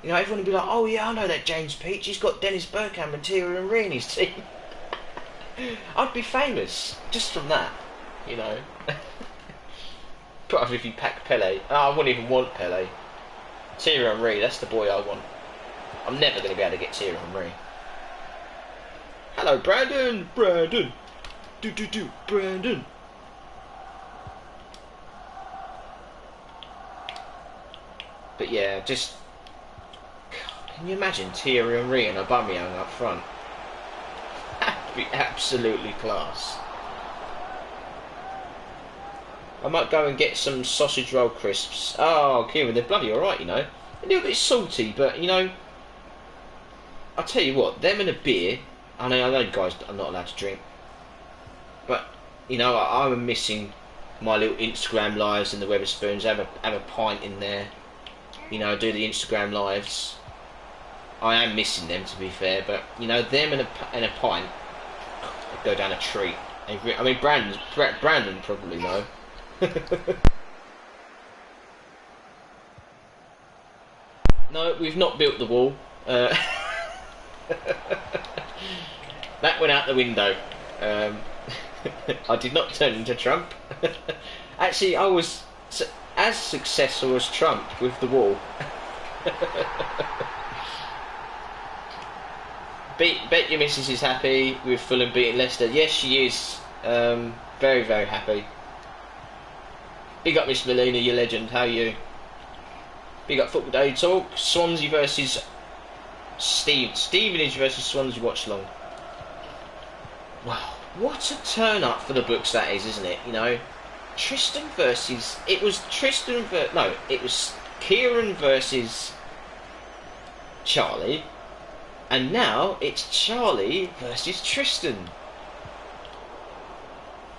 Speaker 2: You know, everyone would be like, oh yeah, I know that James Peach, he's got Dennis Bergkamp and Thierry Henry in his team. I'd be famous just from that, you know. Put up if you pack Pele. Oh, I wouldn't even want Pele. Thierry Henry, that's the boy I want. I'm never going to be able to get Thierry Henry. Hello, Brandon! Brandon! Brandon! But yeah, just... Can you imagine Thierry Henry and Aubameyang up front? That'd be absolutely class. I might go and get some sausage roll crisps. Oh, Kieran, they're bloody alright, you know. A little bit salty, but, you know... I'll tell you what, them and a beer... I know you guys are not allowed to drink, but you know, I'm missing my little Instagram lives and the Weatherspoons. Have a pint in there, you know, do the Instagram lives. I am missing them, to be fair, but you know, them and a pint would go down a treat. I mean, Brandon probably know. No, we've not built the wall. That went out the window. Um, I did not turn into Trump. Actually, I was as successful as Trump with the wall. Bet your missus is happy with Fulham beating Leicester. Yes, she is. Very, very happy. Big up, Miss Melina, you legend. How are you? Big up Football Day Talk. Swansea versus Stevenage versus Swansea watch long. Wow, what a turn up for the books that is, isn't it? You know, Tristan versus... It was Tristan versus... No, it was Kieran versus Charlie. And now it's Charlie versus Tristan.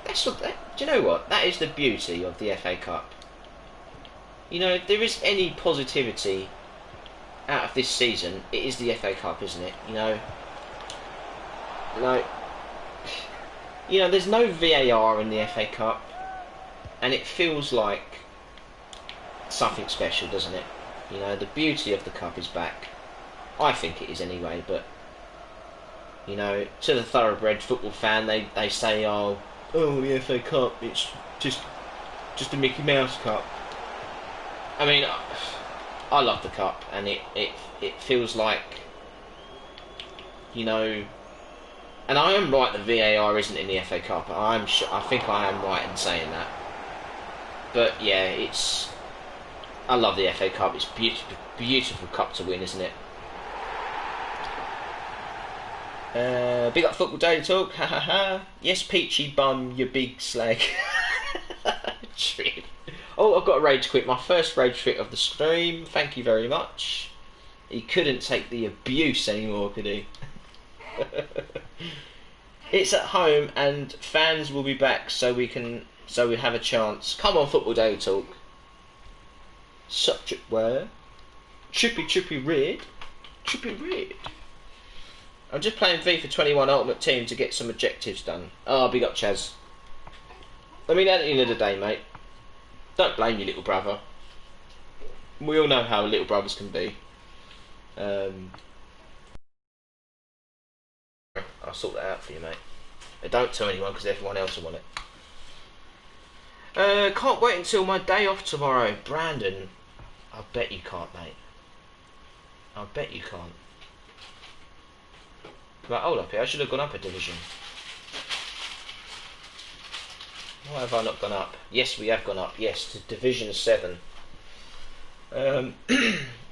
Speaker 2: That's what... do you know what? That is the beauty of the FA Cup. You know, if there is any positivity out of this season, it is the FA Cup, isn't it? You know... Like... You know, there's no VAR in the FA Cup, and it feels like something special, doesn't it? You know, the beauty of the cup is back. I think it is anyway, but, you know, to the thoroughbred football fan, they say, oh, the FA Cup, it's just a Mickey Mouse Cup. I mean, I love the cup, and it feels like, you know... And I am right that VAR isn't in the FA Cup. I think I am right in saying that. But yeah, I love the FA Cup. It's beautiful, beautiful cup to win, isn't it? Big up Football Daily Talk. Ha ha ha. Yes, Peachy Bum, you big slag. Trip. Oh, I've got a rage quit. My first rage quit of the stream. Thank you very much. He couldn't take the abuse anymore, could he? It's at home and fans will be back so we have a chance. Come on, Football Day Talk. Such it were. Trippy red. I'm just playing FIFA 21 Ultimate Team to get some objectives done. Oh, big up Chaz. I mean, at the end of the day, mate, don't blame your little brother. We all know how little brothers can be. I'll sort that out for you, mate. Don't tell anyone because everyone else will want it. Can't wait until my day off tomorrow. Brandon, I bet you can't, mate. I bet you can't. Right, hold up here. I should have gone up a division. Why have I not gone up? Yes, we have gone up. Yes, to Division 7.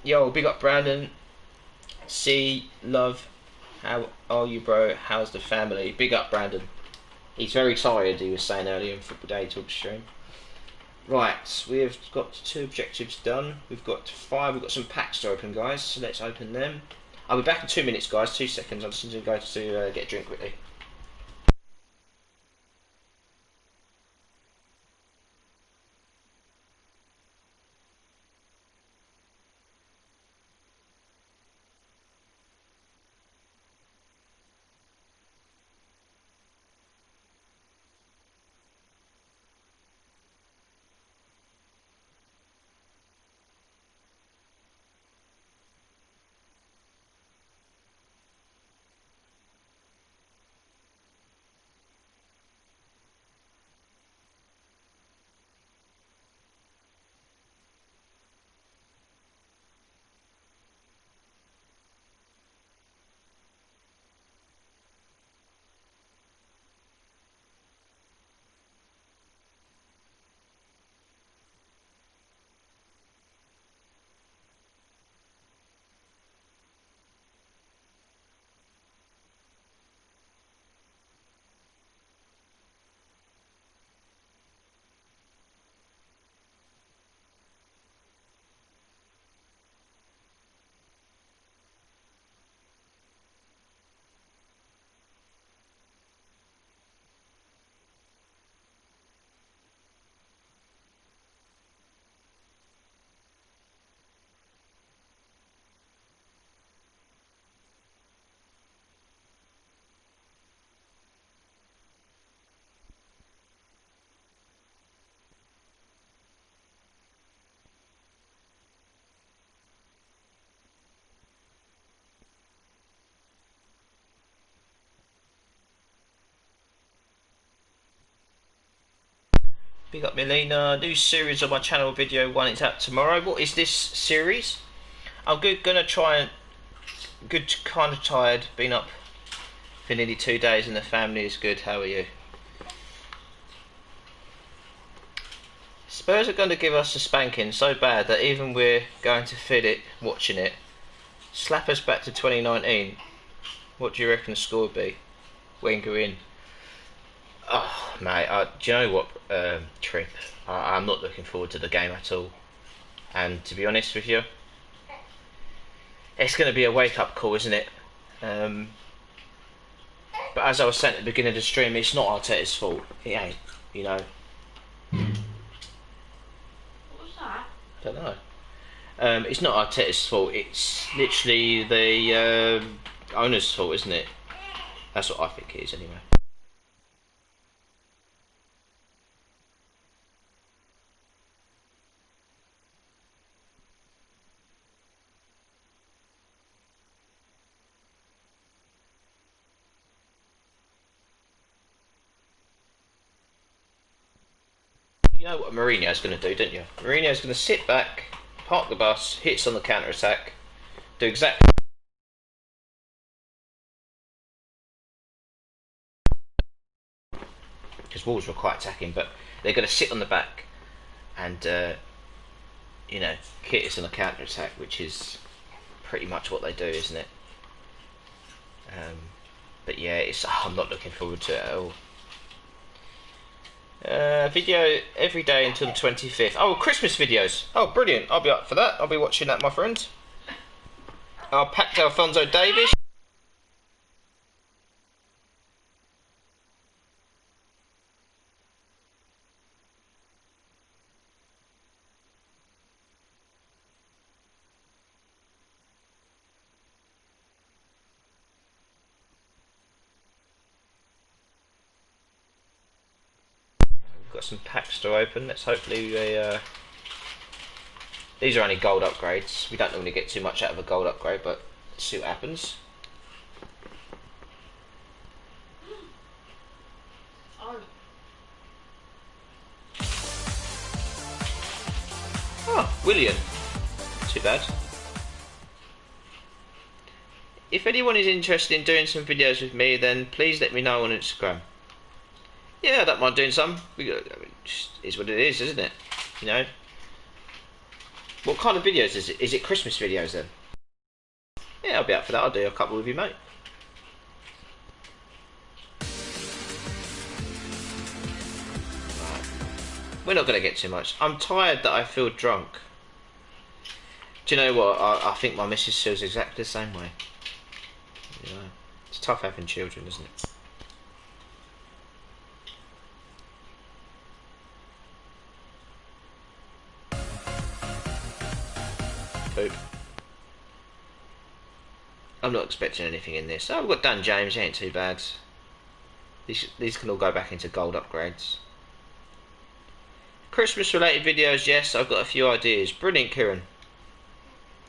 Speaker 2: Yo, big up Brandon. Love. How are you, bro? How's the family? Big up, Brandon. He's very tired, he was saying earlier in Football Day Talk stream. Right, we've got 2 objectives done. We've got 5. We've got some packs to open, guys. So let's open them. I'll be back in 2 minutes, guys. 2 seconds. I'm just going to go to get a drink quickly. Big up Melina. New series on my channel, video 1 is out tomorrow. What is this series? I'm gonna try and kind of tired. Been up for nearly 2 days and the family is good. How are you? Spurs are going to give us a spanking so bad that even we're going to feel it watching it. Slap us back to 2019. What do you reckon the score would be? Wenger in. Oh, mate, do you know what, Trip? I'm not looking forward to the game at all. And to be honest with you, it's going to be a wake-up call, isn't it? But as I was saying at the beginning of the stream, it's not Arteta's fault. It ain't, you know.
Speaker 3: What was that?
Speaker 2: Don't know. It's not Arteta's fault. It's literally the owner's fault, isn't it? That's what I think it is, anyway. You know what Mourinho's going to do, don't you? Mourinho's going to sit back, park the bus, hits on the counter-attack, do exactly... Because Wolves were quite attacking, but they're going to sit on the back and, you know, hit us on the counter-attack, which is pretty much what they do, isn't it? But yeah, I'm not looking forward to it at all. Video every day until the 25th. Oh, Christmas videos. Oh, brilliant. I'll be up for that. I'll be watching that, my friend. I'll pack Alfonso Davies. Got some packs to open. Let's hopefully these are only gold upgrades. We don't normally get too much out of a gold upgrade, but let's see what happens. Oh, William. Too bad. If anyone is interested in doing some videos with me, then please let me know on Instagram. Yeah, I don't mind doing some. I mean, it's what it is, isn't it? You know. What kind of videos is it? Is it Christmas videos then? Yeah, I'll be up for that. I'll do a couple with you, mate. Right. We're not going to get too much. I'm tired that I feel drunk. Do you know what? I think my missus feels exactly the same way. You know, it's tough having children, isn't it? Poop. I'm not expecting anything in this. Oh, we've got Dan James, he ain't too bad. These can all go back into gold upgrades. Christmas related videos, yes, I've got a few ideas. Brilliant, Kieran.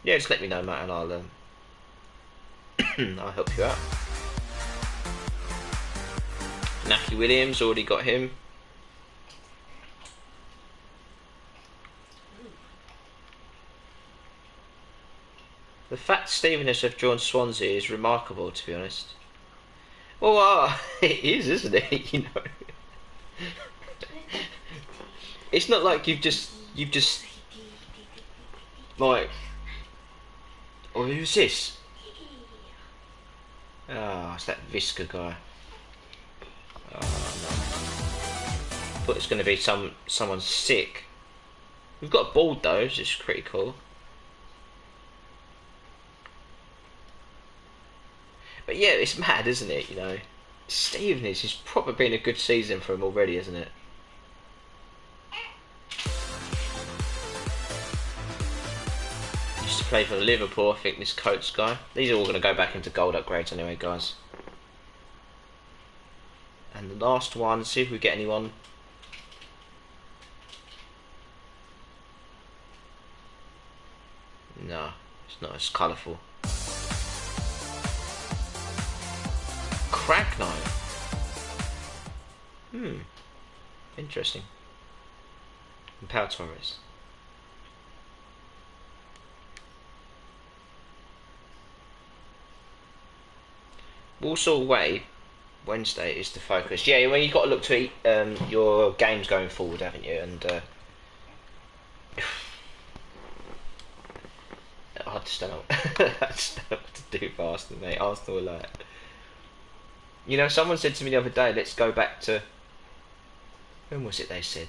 Speaker 2: Yeah, just let me know, mate, and I'll I'll help you out. Naki Williams, already got him. The fact Stevenage have drawn Swansea is remarkable, to be honest. Well, it is, isn't it? You know, it's not like you've just like. Oh, who's this? Oh, it's that Visca guy. Oh no! Thought it's going to be someone sick. We've got a board though, which is pretty cool. But yeah, it's mad, isn't it? You know, Stevenage has probably been a good season for him already, isn't it? Used to play for Liverpool, I think, this Coates guy. These are all going to go back into gold upgrades anyway, guys. And the last one, see if we get anyone. No, it's not as colourful. Crack knife. Interesting. And Pau Torres. Walsall away Wednesday is the focus. Yeah, well, you've got to look to your games going forward, haven't you? And I just don't know. I just don't know what to do for Arsenal, mate. Arsenal are like, you know, someone said to me the other day, let's go back to, when was it they said?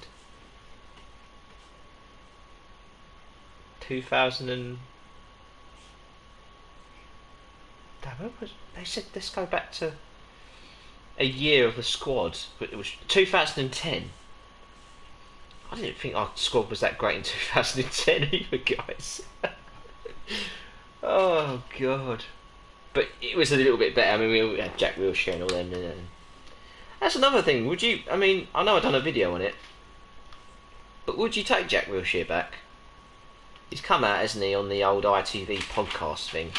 Speaker 2: 2000 and... They said let's go back to a year of the squad, but it was 2010. I didn't think our squad was that great in 2010 either, guys. Oh god. But it was a little bit better. I mean, we had Jack Wilshere and all them. And that's another thing. Would you? I mean, I know I've done a video on it, but would you take Jack Wilshere back? He's come out, hasn't he, on the old ITV podcast thing.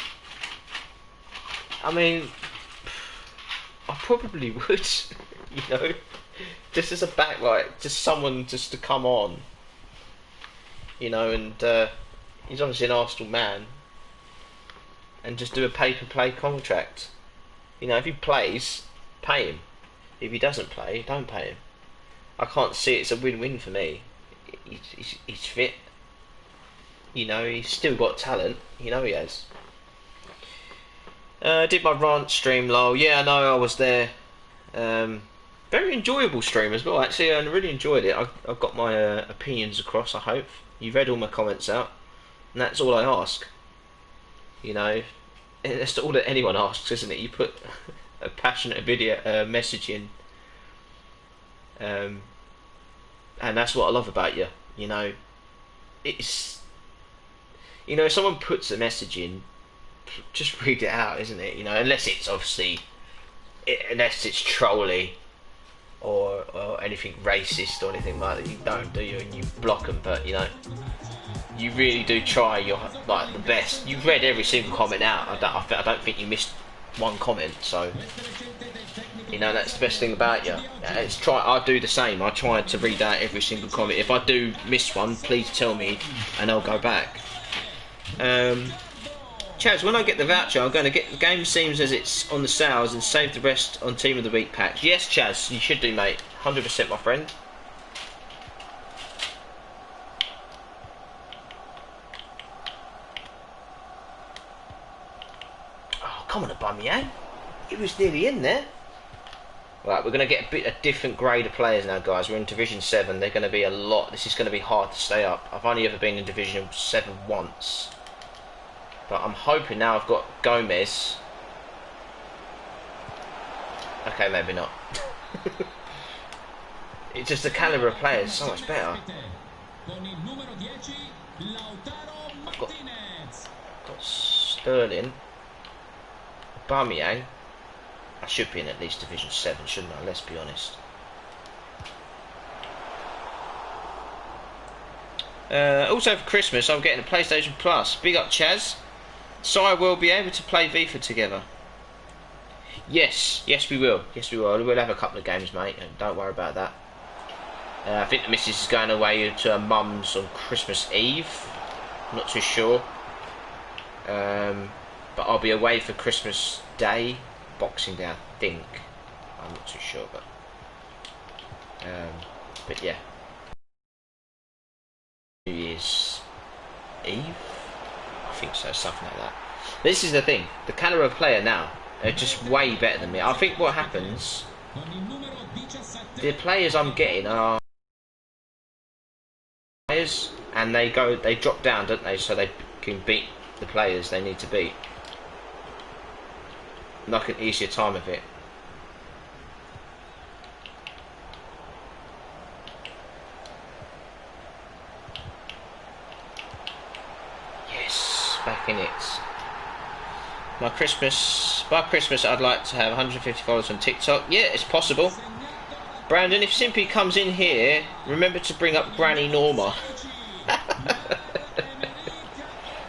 Speaker 2: I mean, I probably would, you know, just as a back, like, just someone just to come on, you know, and he's obviously an Arsenal man, and just do a pay-per-play contract. You know, if he plays, pay him. If he doesn't play, don't pay him. I can't see it's a win-win for me. He's fit, you know, he's still got talent, you know he has. Did my rant stream, lol. Yeah, I know, I was there. Very enjoyable stream as well, actually. I really enjoyed it. I've got my opinions across, I hope. You've read all my comments out. And that's all I ask. You know, that's all that anyone asks, isn't it? You put a passionate message in. And that's what I love about you. You know, it's... You know, if someone puts a message in, just read it out, isn't it? You know, unless it's obviously, unless it's trolly or anything racist or anything like that, you don't, do you? And you block them, but you know, you really do try your like the best. You've read every single comment out. I don't think you missed one comment, so you know that's the best thing about you. I do the same. I try to read out every single comment. If I do miss one, please tell me, and I'll go back. Chaz, when I get the voucher, I'm going to get the game seems as it's on the sales and save the rest on Team of the Week packs. Yes, Chaz, you should do, mate. 100%, my friend. Oh, come on, Aubameyang. He was nearly in there. Right, we're going to get a different grade of players now, guys. We're in Division 7. They're going to be a lot. This is going to be hard to stay up. I've only ever been in Division 7 once. But I'm hoping now I've got Gomez. Okay, maybe not. It's just the calibre of players so much better. I've got Sterling, Aubameyang. I should be in at least Division 7, shouldn't I? Let's be honest. Also for Christmas, I'm getting a PlayStation Plus. Big up, Chaz. So I will be able to play FIFA together. Yes, we will. Yes, we will. We'll have a couple of games, mate. Don't worry about that. I think the missus is going away to her mum's on Christmas Eve. I'm not too sure. But I'll be away for Christmas Day, Boxing Day, I think. I'm not too sure, but yeah. New Year's Eve. I think so, something like that. This is the thing, the calibre of player now are just way better than me. I think what happens, the players I'm getting are players, and they drop down, don't they, so they can beat the players they need to beat. Like an easier time of it. Back in it. By Christmas I'd like to have 150 followers on TikTok. Yeah, it's possible. Brandon, if Simpy comes in here, remember to bring up Granny Norma.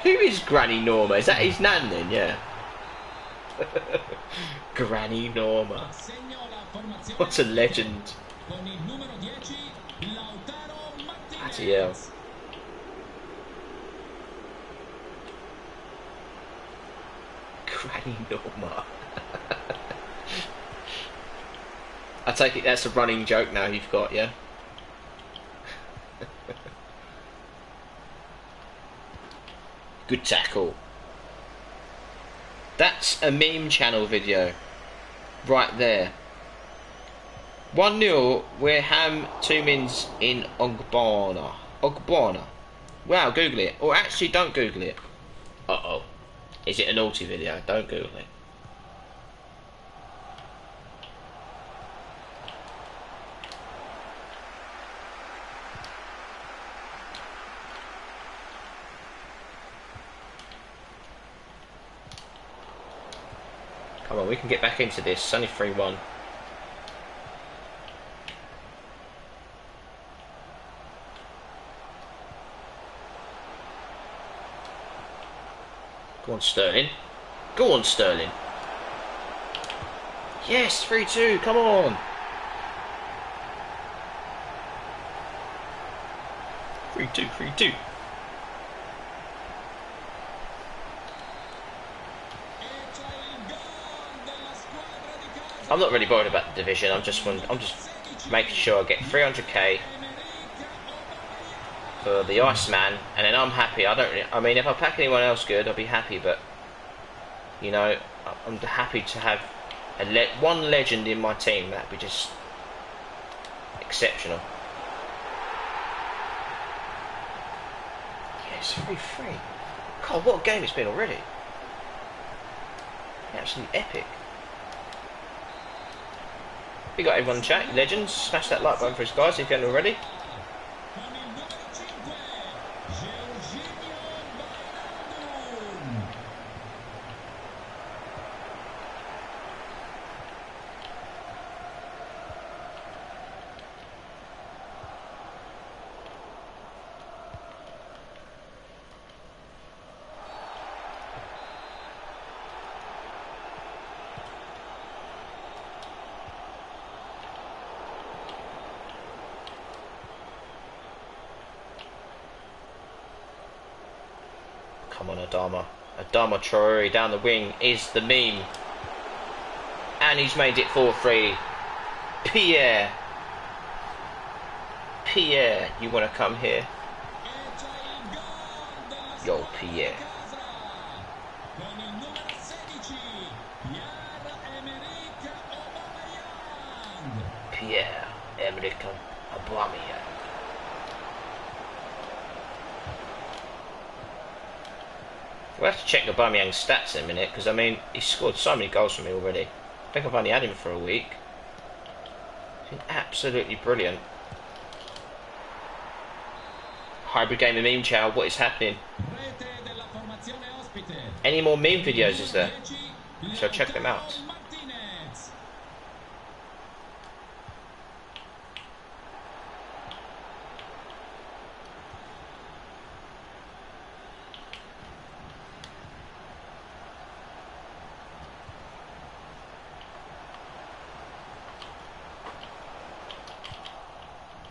Speaker 2: Who is Granny Norma? Is that his nan then? Yeah. Granny Norma. What a legend. I Bloody hell. Granny Norma. I take it that's a running joke now you've got, yeah? Good tackle. That's a meme channel video. Right there. 1-0, we're Ham 2 mins in Ogbonna. Ogbonna. Wow, Google it. Or actually, don't Google it. Uh-oh. Is it a naughty video? Don't Google it. Come on, we can get back into this. It's only 3-1. Go on, Sterling. Go on, Sterling. Yes, 3-2. Come on. 3-2, 3-2. I'm not really worried about the division. I'm just making sure I get 300k for the Iceman, and then I'm happy. I mean, if I pack anyone else good, I'll be happy. But you know, I'm happy to have one legend in my team. That'd be just exceptional. Yes, 3-3. God, what a game it's been already. Absolutely epic. We got everyone in chat, legends. Smash that like button for us, guys, if you haven't already. Come on, Adama. Adama Traore down the wing is the meme. And he's made it 4-3. Pierre. Pierre, you want to come here? Yo, Pierre. Pierre Emerick Aubameyang. We'll have to check Aubameyang's stats in a minute, because I mean, he's scored so many goals for me already. I think I've only had him for a week. He's been absolutely brilliant. Hybrid game of meme chow, what is happening? Any more meme videos is there? So check them out.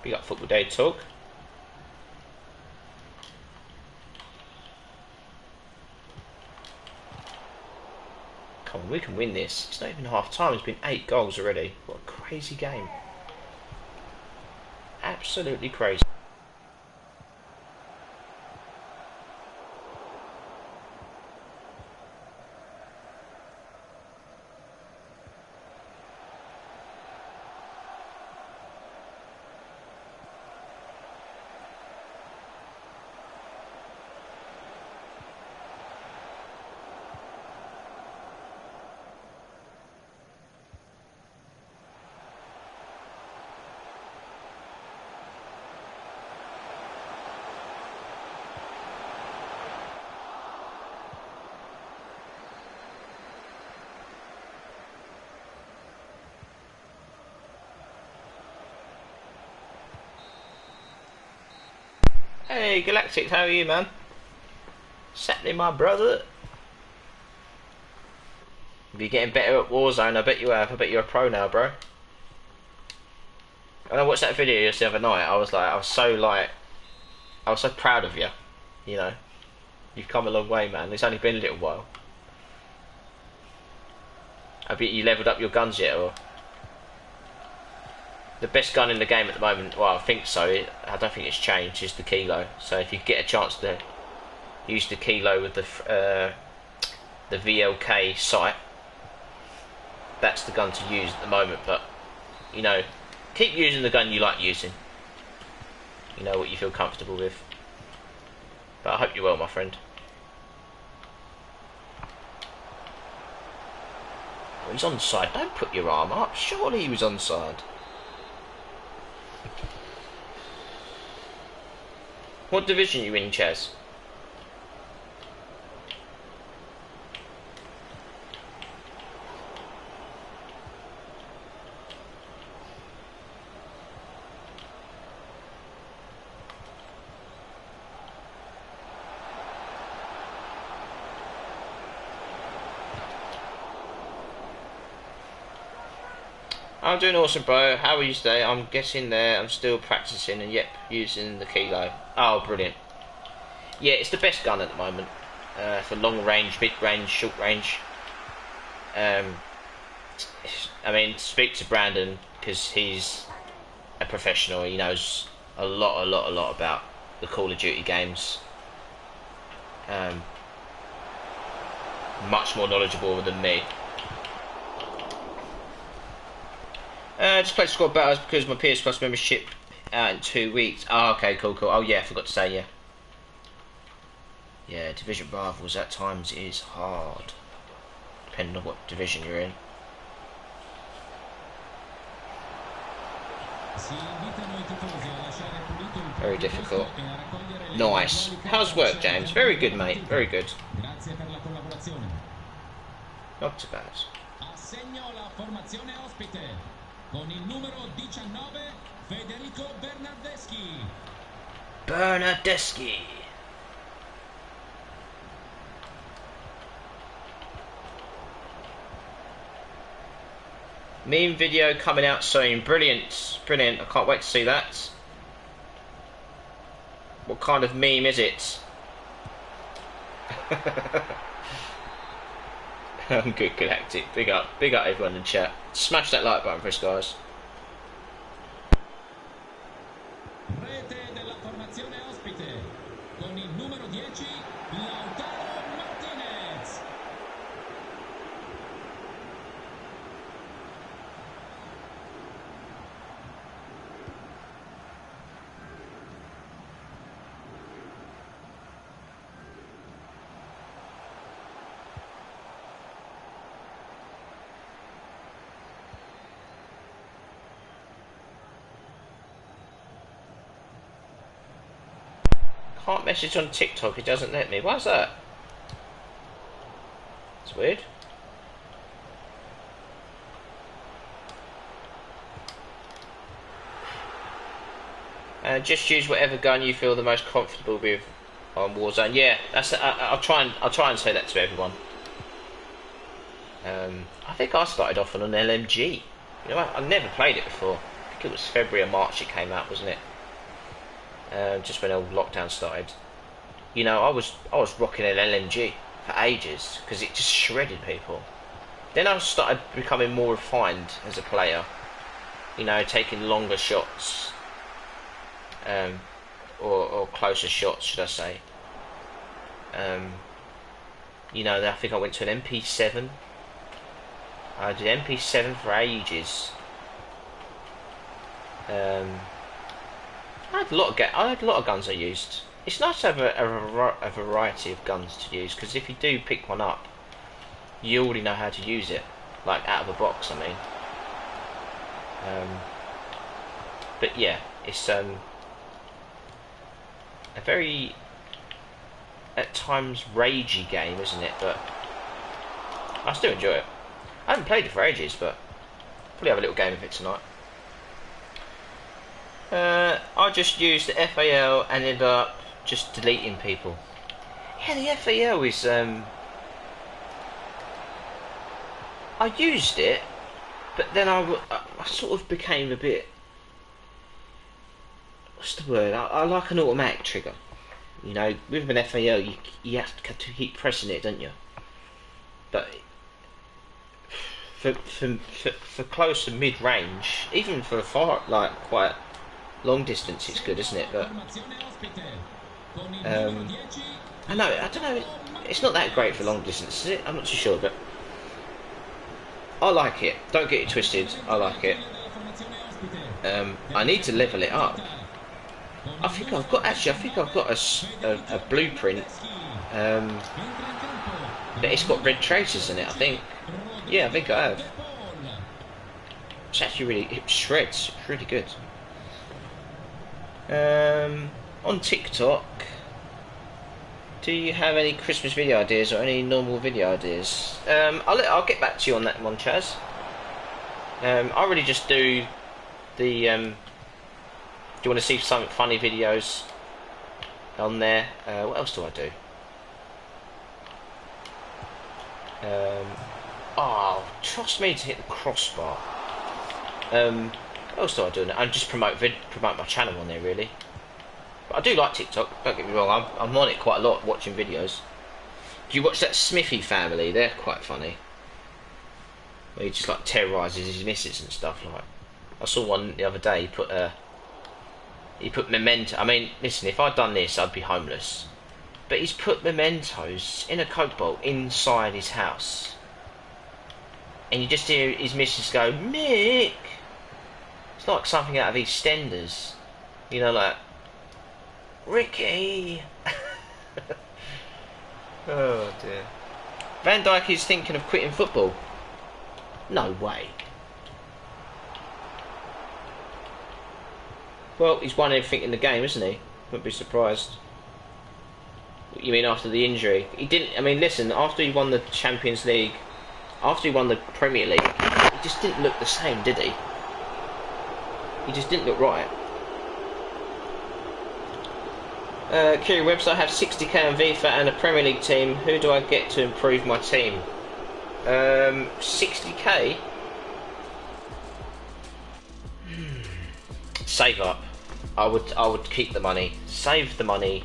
Speaker 2: We got Football Day Talk. Come on, we can win this. It's not even half time. It's been 8 goals already. What a crazy game. Absolutely crazy. Hey Galactic, how are you, man? Saturday, my brother. You're getting better at Warzone, I bet you have. I bet you're a pro now, bro. And I watched that video just the other night. I was so like I was so proud of you. You know, you've come a long way, man. It's only been a little while. Have you leveled up your guns yet, or? The best gun in the game at the moment, well, I think so. I don't think it's changed. Is the Kilo. So if you get a chance to use the Kilo with the VLK sight, that's the gun to use at the moment. But you know, keep using the gun you like using. You know what you feel comfortable with. But I hope you're well, my friend. Oh, he's onside. Don't put your arm up. Surely he was onside. What division are you in, Chaz? I'm doing awesome, bro. How are you today? I'm getting there. I'm still practicing and yep, using the Kilo. Oh, brilliant. Yeah, it's the best gun at the moment. For long range, mid range, short range. I mean, speak to Brandon because he's a professional. He knows a lot about the Call of Duty games. Much more knowledgeable than me. Just played squad battles because my PS Plus membership out in 2 weeks. Oh, okay, cool. Oh yeah, I forgot to say, yeah. Yeah, division rivals at times is hard, depending on what division you're in. Very difficult. Nice. How's work, James? Very good, mate. Very good. Not too bad.
Speaker 4: Con il numero 19, Federico Bernardeschi.
Speaker 2: Bernardeschi. Meme video coming out soon. Brilliant. Brilliant. I can't wait to see that. What kind of meme is it? I'm good, Galactic. Big up everyone in the chat. Smash that like button for us, guys.
Speaker 4: Rete della formazione ospite con il numero 10 Lautaro Martinez.
Speaker 2: Can't message on TikTok, it doesn't let me. Why's that? It's weird. Just use whatever gun you feel the most comfortable with on Warzone. Yeah, that's. I'll try and say that to everyone. I think I started off on an LMG. You know, I never played it before. I think it was February or March it came out, wasn't it? Just when all lockdown started. You know, I was rocking an LMG for ages because it just shredded people. Then I started becoming more refined as a player. You know, taking longer shots, or closer shots, should I say? You know, I think I went to an MP7. I did MP7 for ages. I had a lot of guns I used. It's nice to have a variety of guns to use because if you do pick one up, you already know how to use it, like out of a box. I mean, but yeah, it's a very at times ragey game, isn't it? But I still enjoy it. I haven't played it for ages, but probably have a little game of it tonight. I just used the FAL and ended up just deleting people. Yeah, the FAL is I used it, but then I sort of became a bit what's the word? I like an automatic trigger. You know, with an FAL, you have to keep pressing it, don't you? But for close and mid range, even for far, like quite long distance, it's good, isn't it? But I don't know. It's not that great for long distance, is it? I'm not too sure, but I like it. Don't get it twisted. I like it. I need to level it up. I think I've got a blueprint. But it's got red traces in it. I think. Yeah, I think I have. It's actually it shreds. It's really good. On TikTok, do you have any Christmas video ideas or any normal video ideas? I'll get back to you on that one, Chaz. I really just do the. Do you want to see some funny videos on there? What else do I do? Trust me to hit the crossbar. What else do I do? I just promote my channel on there, really. But I do like TikTok. Don't get me wrong. I'm on it quite a lot, watching videos. Do you watch that Smithy family? They're quite funny. Where he just like terrorises his missus and stuff. Like, I saw one the other day. He put memento. I mean, listen, if I'd done this, I'd be homeless. But he's put mementos in a Coke bottle inside his house. And you just hear his missus go, Mick! It's like something out of EastEnders. You know, like, Ricky! Oh dear. Van Dijk is thinking of quitting football. No way. Well, he's won everything in the game, isn't he? Wouldn't be surprised. You mean after the injury? He didn't. I mean, listen. After he won the Champions League, after he won the Premier League, he just didn't look the same, did he? He just didn't look right. Kiri Webster, I have 60k on FIFA and a Premier League team. Who do I get to improve my team? 60k. Save up. I would keep the money. Save the money.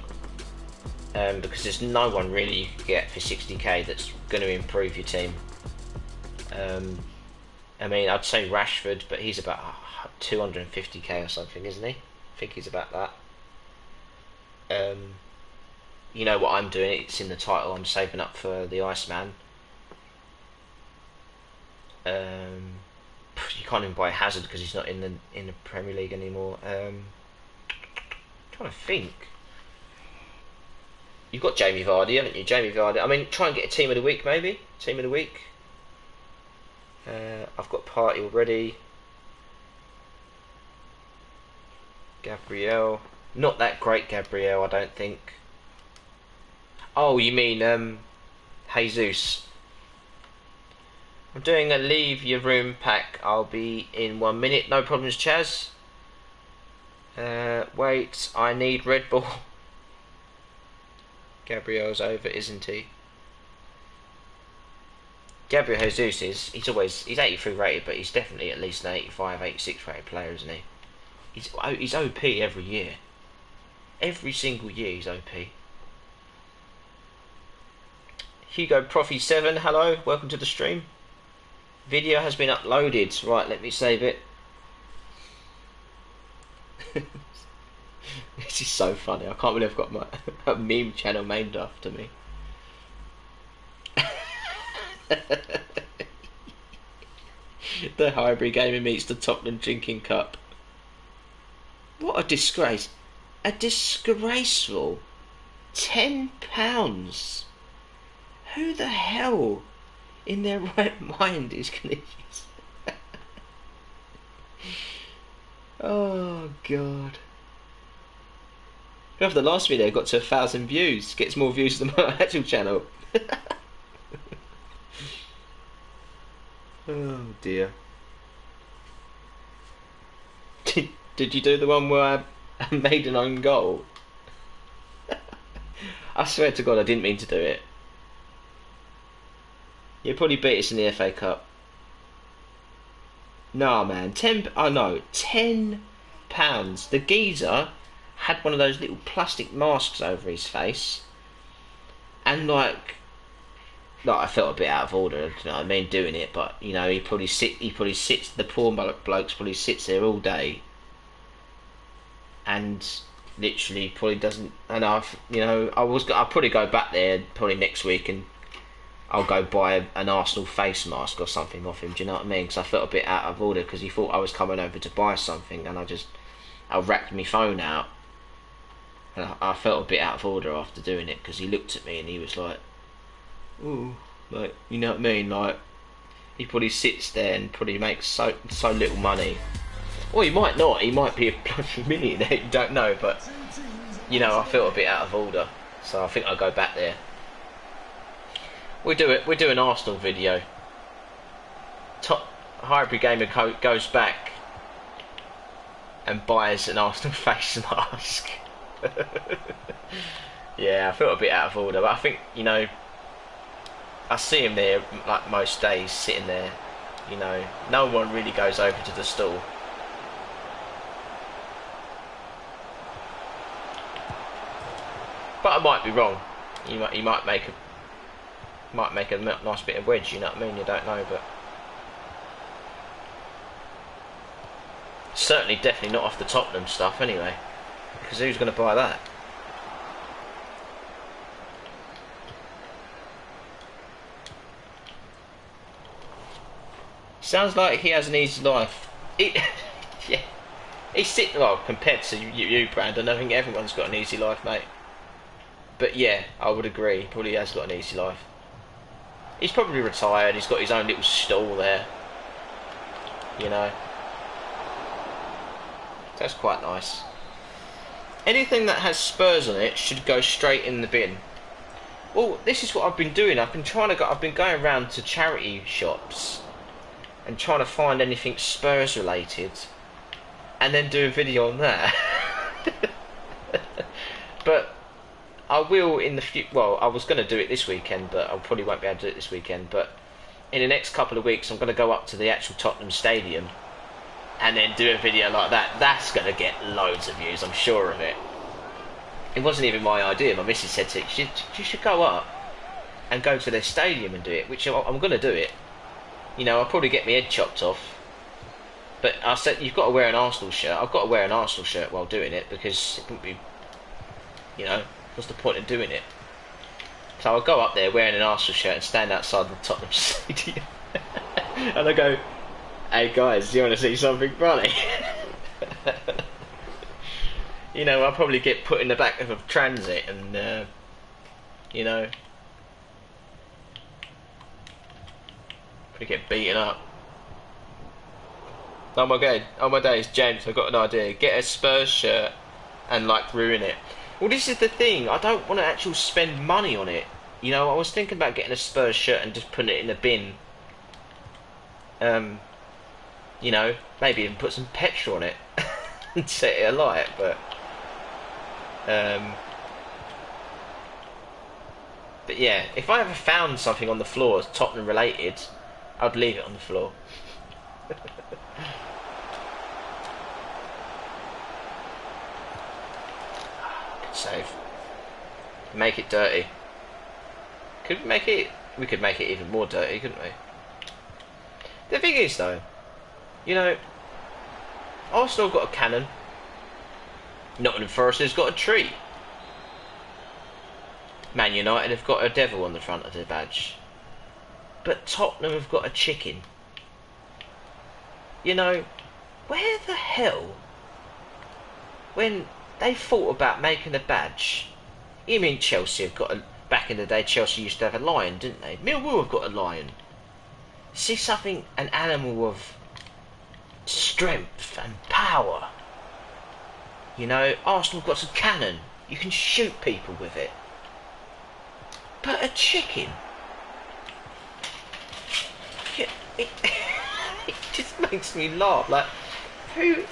Speaker 2: Because there's no one really you could get for 60k that's going to improve your team. I mean, I'd say Rashford, but he's about 250k or something, isn't he? I think he's about that. You know what I'm doing? It's in the title. I'm saving up for the Iceman. You can't even buy Hazard because he's not in the Premier League anymore. Trying to think. You've got Jamie Vardy, haven't you? Jamie Vardy. I mean, try and get a team of the week, maybe. Team of the week. I've got Party already. Gabriel. Not that great, Gabriel, I don't think. Oh, you mean Jesus. I'm doing a leave your room pack. I'll be in 1 minute. No problems, Chaz. Wait, I need Red Bull. Gabriel's over, isn't he? Gabriel Jesus he's 83 rated, but he's definitely at least an 85, 86 rated player, isn't he? He's OP every year. Every single year he's OP. Hugo Profi 7, hello, welcome to the stream. Video has been uploaded. Right, let me save it. This is so funny. I can't believe I've got a meme channel named after me. The Highbury Gamer meets the Tottenham Drinking Cup. What a disgrace. A disgraceful £10. Who the hell in their right mind is going to use that? Oh God. After the last video got to 1,000 views, gets more views than my actual channel. Oh dear. Did you do the one where I made an own goal? I swear to God I didn't mean to do it. You'll probably beat us in the FA Cup. Nah man, £10. The geezer had one of those little plastic masks over his face, and like I felt a bit out of order, you know what I mean, doing it. But you know, he probably sits. The poor blokes probably sits there all day, and literally probably doesn't. And I'll probably go back there probably next week, and I'll go buy an Arsenal face mask or something off him. Do you know what I mean? Because I felt a bit out of order because he thought I was coming over to buy something, and I wrapped my phone out, and I felt a bit out of order after doing it because he looked at me and he was like, "Ooh," like, you know what I mean? Like, he probably sits there and probably makes so little money. Or he might not. He might be a bloody millionaire. You don't know. But you know, I felt a bit out of order, so I think I'll go back there. We do an Arsenal video. Hybrid Gamer goes back and buys an Arsenal face mask. Yeah, I felt a bit out of order, but I think, you know, I see him there like most days, sitting there. You know, no one really goes over to the stall. But I might be wrong. He might make a nice bit of wedge. You know what I mean? You don't know, but certainly, definitely not off the Tottenham stuff anyway. Because who's going to buy that? Sounds like he has an easy life. Yeah, he's sitting well compared to you, Brandon. I think everyone's got an easy life, mate. But yeah, I would agree. He probably has got an easy life. He's probably retired. He's got his own little stall there. You know, that's quite nice. Anything that has Spurs on it should go straight in the bin. Well, this is what I've been doing. I've been going around to charity shops and trying to find anything Spurs related, and then do a video on that. But I will in the future. Well, I was going to do it this weekend, but I probably won't be able to do it this weekend. But in the next couple of weeks, I'm going to go up to the actual Tottenham Stadium and then do a video like that. That's going to get loads of views, I'm sure of it. It wasn't even my idea. My missus said to me, you should go up and go to their stadium and do it, which I'm going to do it. You know, I'll probably get my head chopped off. But I said, you've got to wear an Arsenal shirt. I've got to wear an Arsenal shirt while doing it, because it wouldn't be, you know, what's the point of doing it? So I'll go up there wearing an Arsenal shirt and stand outside the Tottenham Stadium. And I go, "Hey guys, do you want to see something funny?" You know, I'll probably get put in the back of a transit and, you know, probably get beaten up. Oh my days, James, I've got an idea. Get a Spurs shirt and, like, ruin it. Well, this is the thing. I don't want to actually spend money on it. You know, I was thinking about getting a Spurs shirt and just putting it in the bin. You know, maybe even put some petrol on it and set it alight. But yeah, if I ever found something on the floor Tottenham related, I'd leave it on the floor. Good save. Make it dirty. Could we make it? We could make it even more dirty, couldn't we? The thing is, though, you know, Arsenal have got a cannon. Nottingham Forest has got a tree. Man United have got a devil on the front of their badge. But Tottenham have got a chicken. You know, where the hell, when they thought about making a badge, you mean Chelsea have got a, back in the day Chelsea used to have a lion, didn't they? Millwall have got a lion. See something, an animal of strength and power. You know, Arsenal have got some cannon. You can shoot people with it. But a chicken? It just makes me laugh. Like, who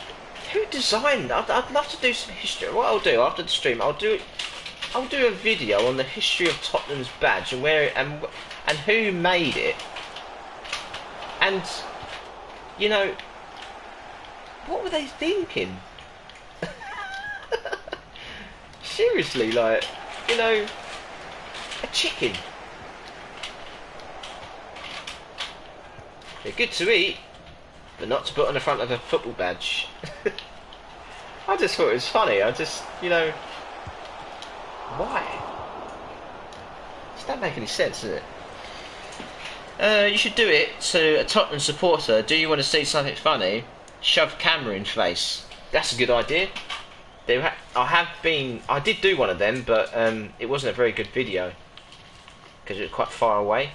Speaker 2: designed that? I'd love to do some history. What I'll do after the stream, I'll do a video on the history of Tottenham's badge and where and who made it. And, you know, what were they thinking? seriously, like, you know, a chicken. They're good to eat, but not to put on the front of a football badge. I just thought it was funny. I just, you know, why? Does that make any sense, does it? You should do it to a Tottenham supporter. Do you want to see something funny? Shove camera in face. That's a good idea. I did do one of them, but it wasn't a very good video because it was quite far away.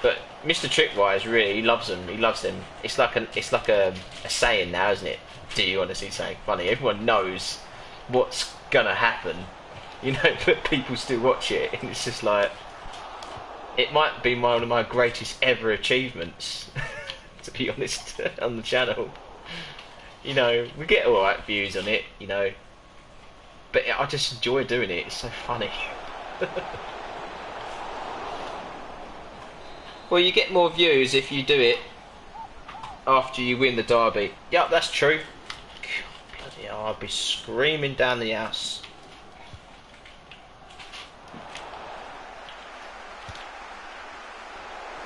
Speaker 2: But Mr. Tripwise really, he loves them. He loves them. It's like a saying now, isn't it? Do you want to see something funny? Everyone knows what's gonna happen, you know, but people still watch it, and it's just like, it might be one of my greatest ever achievements, to be honest, on the channel. You know, we get alright views on it, you know, but I just enjoy doing it. It's so funny. Well, you get more views if you do it after you win the derby. Yep, that's true. God, bloody hell, I'll be screaming down the house.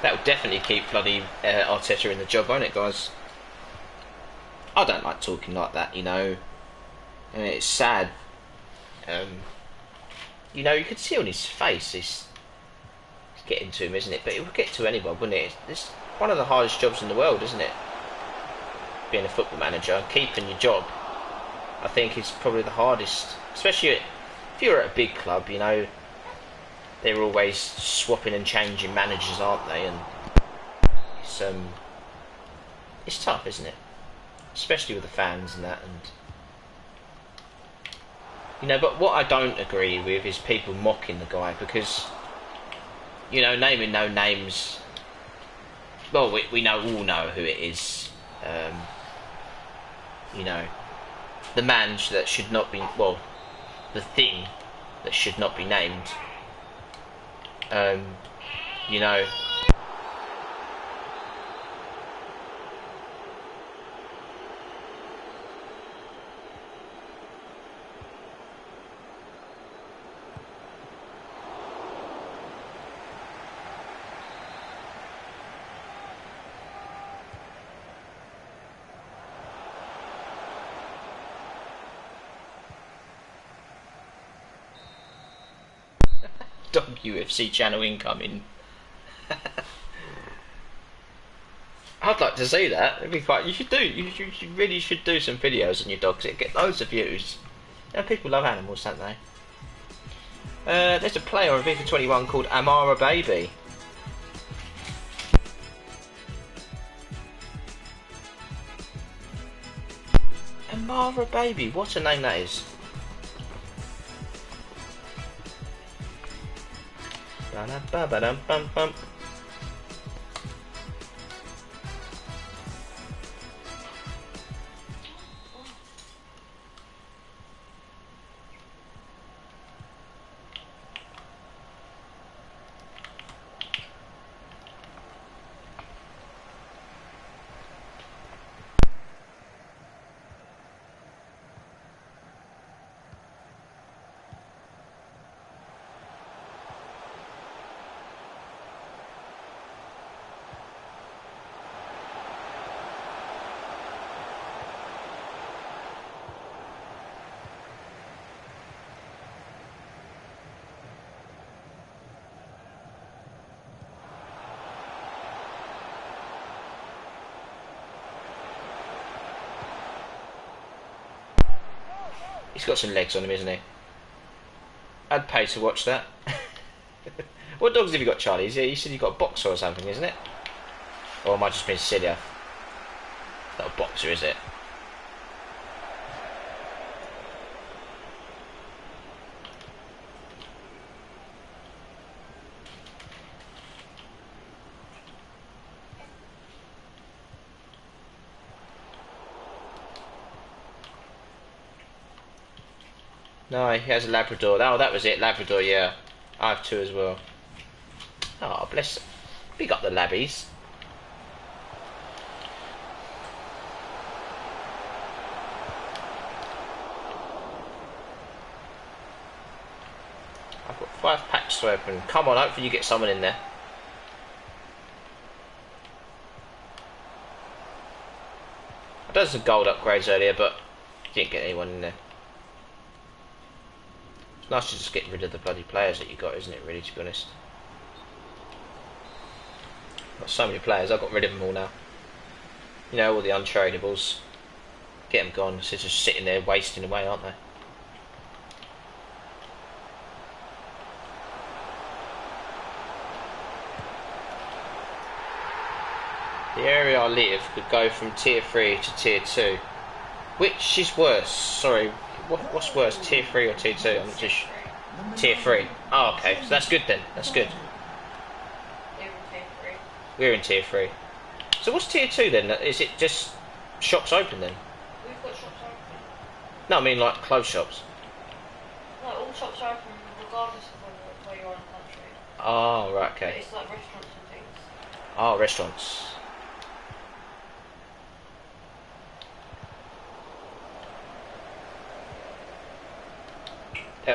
Speaker 2: That'll definitely keep bloody Arteta in the job, won't it, guys? I don't like talking like that, you know. And it's sad. You know, you can see on his face, it's getting to him, isn't it? But it would get to anyone, wouldn't it? It's one of the hardest jobs in the world, isn't it? Being a football manager, keeping your job, I think is probably the hardest. Especially if you're at a big club, you know, they're always swapping and changing managers, aren't they? And it's tough, isn't it? Especially with the fans and that, and you know. But what I don't agree with is people mocking the guy, because, you know, naming no names. Well, we all know who it is. You know, the man that should not be, well, the thing that should not be named. You know. Dog UFC channel incoming. I'd like to see that. It'd be quite. You really should do some videos on your dogs. It'd get loads of views. You know, people love animals, don't they? There's a player on FIFA 21 called Amara Baby. Amara Baby, what a name that is. Ba-da-ba-ba-dum-bum-bum. He's got some legs on him, isn't he? I'd pay to watch that. What dogs have you got, Charlie? You said you've got a boxer or something, isn't it? Or am I just being silly? Not a boxer, is it? No, he has a Labrador. Oh, that was it, Labrador, yeah. I have two as well. Oh, bless them. Big up the labbies. to open. Come on, hopefully you get someone in there. I done some gold upgrades earlier, but didn't get anyone in there. It's nice to just get rid of the bloody players that you got, isn't it, really, to be honest? Got so many players, I've got rid of them all now. You know, all the untradeables. Get them gone, so they're just sitting there wasting away, aren't they? The area I live could go from tier 3 to tier 2. Which is worse? Sorry, what's worse, tier 3 or tier 2? I'm just... Tier 3. Oh, okay, so that's good then, that's good. We're in tier 3. So what's tier 2 then? Is it just shops open then?
Speaker 3: We've got shops open.
Speaker 2: No, I mean like closed shops.
Speaker 3: No, all shops are open regardless of where you are in the country.
Speaker 2: Oh, right,
Speaker 3: But
Speaker 2: okay.
Speaker 3: it's like restaurants and things.
Speaker 2: Oh, restaurants.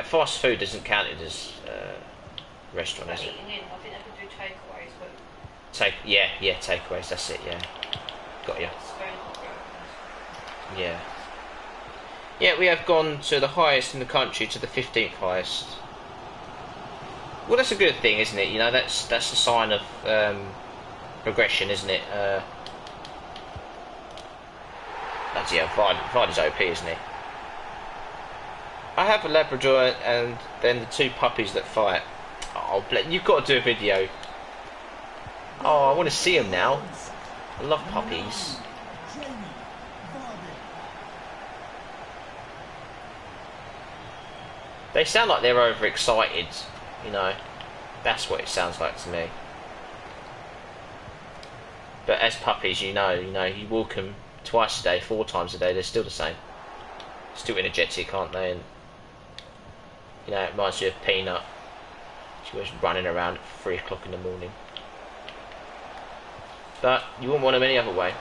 Speaker 2: Fast food isn't counted as restaurant,
Speaker 3: Like
Speaker 2: is it?
Speaker 3: eating in, I think they could do takeaways, but
Speaker 2: Yeah, takeaways, that's it, yeah. Got you.
Speaker 3: it's very not very
Speaker 2: Yeah. Yeah, we have gone to the highest in the country, to the 15th highest. Well, that's a good thing, isn't it? You know, that's a sign of progression, isn't it? That's, yeah, Vardy's OP, isn't he? I have a Labrador and then the 2 puppies that fight. Oh, you've got to do a video. Oh, I want to see them now. I love puppies. They sound like they're overexcited, you know. That's what it sounds like to me. But as puppies, you know, you walk them twice a day, 4 times a day, they're still the same. Still energetic, aren't they? And you know, it reminds you of Peanut. She was running around at 3 o'clock in the morning. But you wouldn't want them any other way.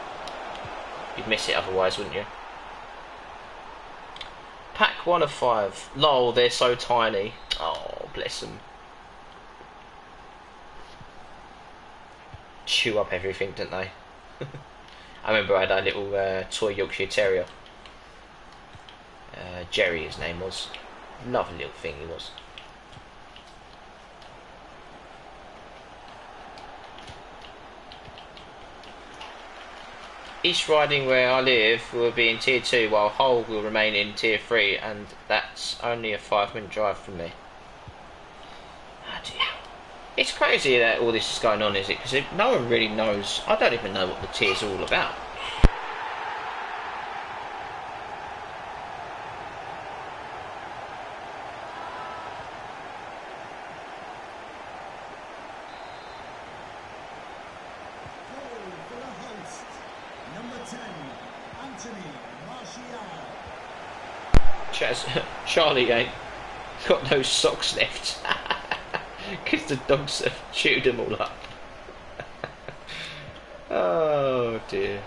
Speaker 2: You'd miss it otherwise, wouldn't you? Pack 1 of 5. Lol, they're so tiny. Oh, bless them. Chew up everything, don't they? I remember I had a little toy Yorkshire Terrier. Jerry, his name was. Lovely little thing he was. East Riding, where I live, will be in tier 2 while Hull will remain in tier 3, and that's only a 5-minute drive from me. Oh dear. It's crazy that all this is going on, is it? Because no one really knows. I don't even know what the tier's all about. Charlie ain't got no socks left because the dogs have chewed them all up. Oh dear.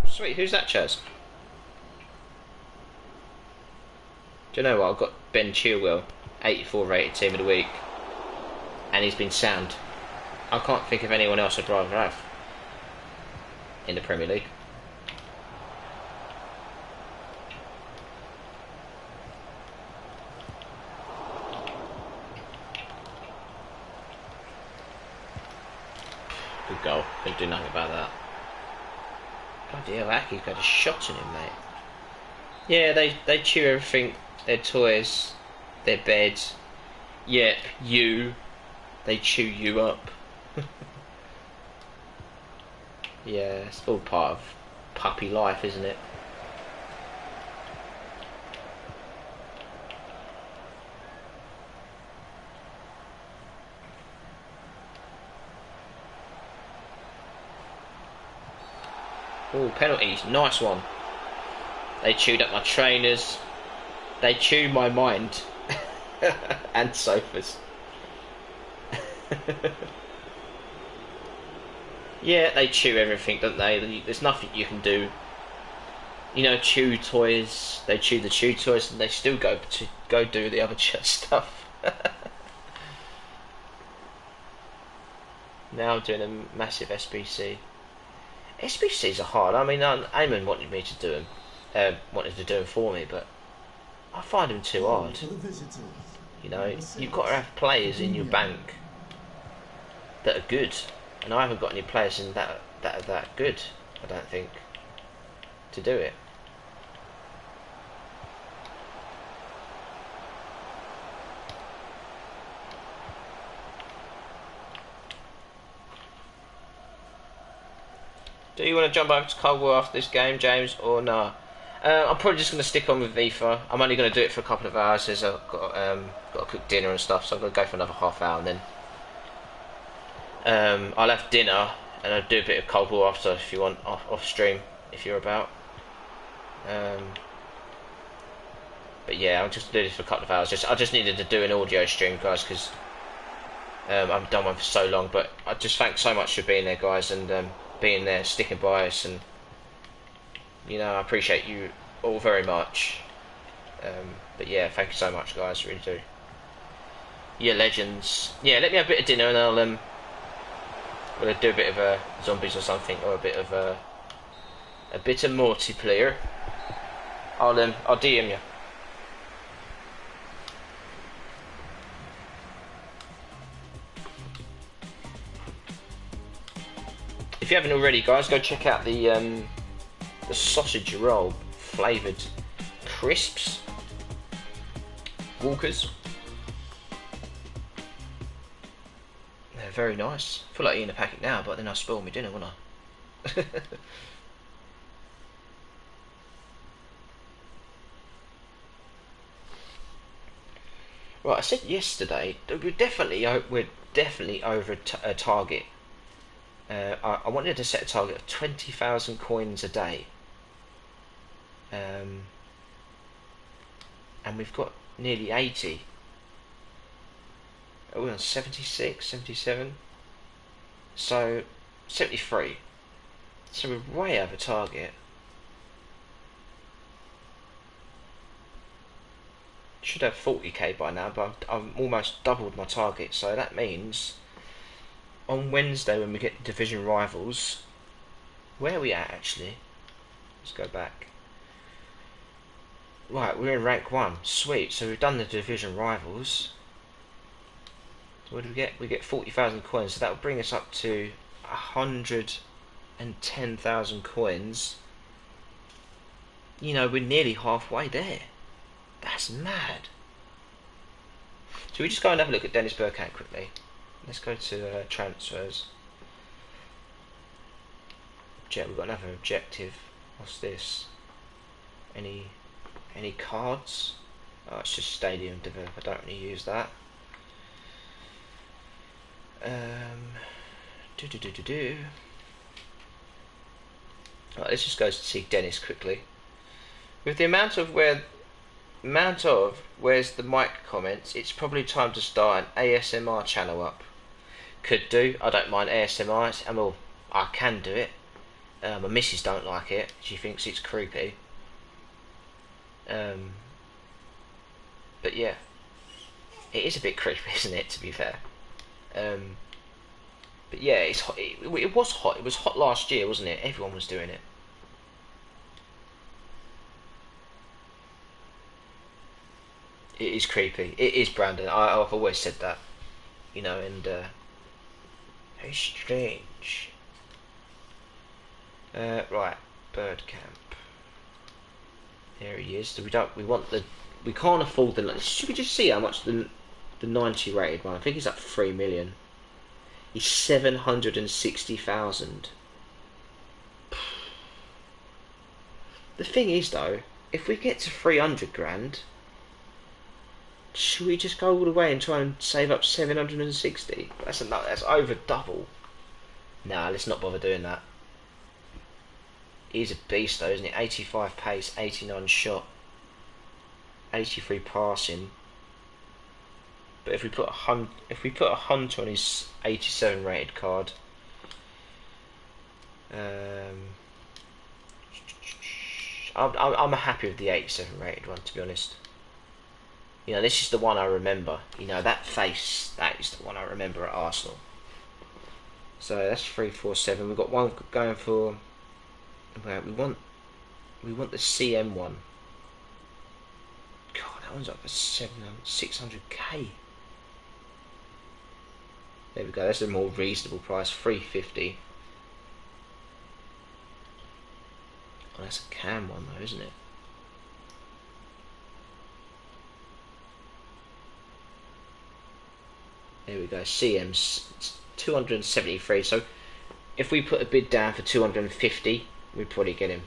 Speaker 2: Sweet, who's that, Chaz? Do you know what? I've got Ben Chilwell, 84 rated team of the week, and he's been sound. I can't think of anyone else I'd rather have in the Premier League. Good goal. Couldn't do nothing about that. Bloody hell, Aki's got a shot in him, mate. Yeah, they chew everything. Their toys, their beds. Yep, you. They chew you up. Yeah, it's all part of puppy life, isn't it? Oh, penalties. Nice one. They chewed up my trainers. They chew my mind. And sofas. Yeah, they chew everything, don't they? There's nothing you can do. You know, chew toys. They chew the chew toys, and they still go do the other stuff. Now I'm doing a massive SBC. SBCs are hard. I mean, Eamon wanted me to do them, wanted to do them for me, but I find them too hard. You know, you've got to have players in your bank that are good, and I haven't got any players in that are that good. I don't think to do it. Do you want to jump over to Cold War after this game, James, or no? I'm probably just going to stick on with FIFA. I'm only going to do it for a couple of hours as I've got to cook dinner and stuff, so I'm going to go for another half hour and then I'll have dinner and I'll do a bit of Cold War after if you want, off stream, if you're about. But yeah, I'll just do this for a couple of hours. I just needed to do an audio stream, guys, because I've done one for so long. But I just thank so much for being there, guys, and being there, sticking by us, and you know, I appreciate you all very much. But yeah, thank you so much, guys, really do. Yeah, legends. Yeah, let me have a bit of dinner, and we'll do a bit of zombies or something, or a bit of multiplayer. I'll DM you. If you haven't already, guys, go check out the sausage roll flavoured crisps, Walkers. They're very nice. I feel like eating a packet now, but then I'll spoil my dinner, won't I? Right, I said yesterday that we're definitely over a target. I wanted to set a target of 20,000 coins a day, and we've got nearly 80. We're on 76, 77, so 73. So we're way over target. Should have 40k by now, but I've almost doubled my target, so that means on Wednesday when we get division rivals, where are we at actually? Let's go back. Right, we're in rank 1. Sweet, so we've done the division rivals. So what do we get? We get 40,000 coins, so that will bring us up to 110,000 coins. You know, we're nearly halfway there. That's mad. So we just go and have a look at Dennis Bergkamp quickly. Let's go to transfers. We've got another objective. What's this? Any cards? Oh, it's just stadium develop. I don't really use that. Right, let's just go to see Dennis quickly. With the amount of where's the mic comments, it's probably time to start an ASMR channel up. Could do. I don't mind ASMR. Well, I can do it. My missus don't like it. She thinks it's creepy. But yeah, it is a bit creepy, isn't it? To be fair. But yeah, it's hot. It was hot. It was hot last year, wasn't it? Everyone was doing it. It is creepy. It is, Brandon. I've always said that. You know, and very strange. Right, Birdcamp. There he is. So we can't afford the. Should we just see how much the 90 rated one? I think he's at 3 million. He's 760,000. The thing is though, if we get to 300 grand, should we just go all the way and try and save up 760? That's over double. Nah, let's not bother doing that. He's a beast though, isn't he? 85 pace, 89 shot, 83 passing. But if we put a Hunter on his 87 rated card, I'm happy with the 87 rated one, to be honest. You know, this is the one I remember. You know, that face, that is the one I remember at Arsenal. So that's 347. We've got one going for. Well, we want the CM one. God, that one's up for 600k. There we go. That's a more reasonable price. 350. Oh, that's a cam one though, isn't it? There we go. CM's 273. So if we put a bid down for 250, we'd probably get him.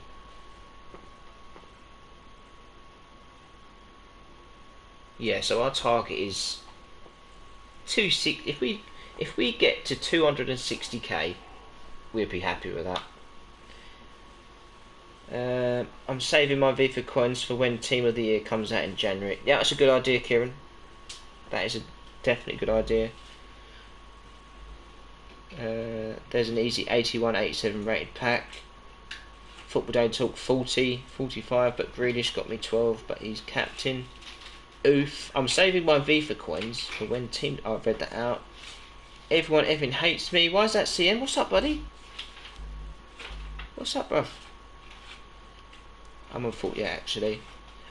Speaker 2: Yeah. So our target is 260. If we get to 260k, we'd be happy with that. I'm saving my V for coins for when Team of the Year comes out in January. Yeah, that's a good idea, Kieran. That is a definitely good idea. There's an easy 81, 87 rated pack. Football Day Talk 40, 45, but Grealish got me 12, but he's captain. Oof. I'm saving my V for coins for when Team... Oh, I've read that out. Everyone hates me. Why is that CM? What's up, buddy? What's up, bruv? I'm on 40, yeah, actually.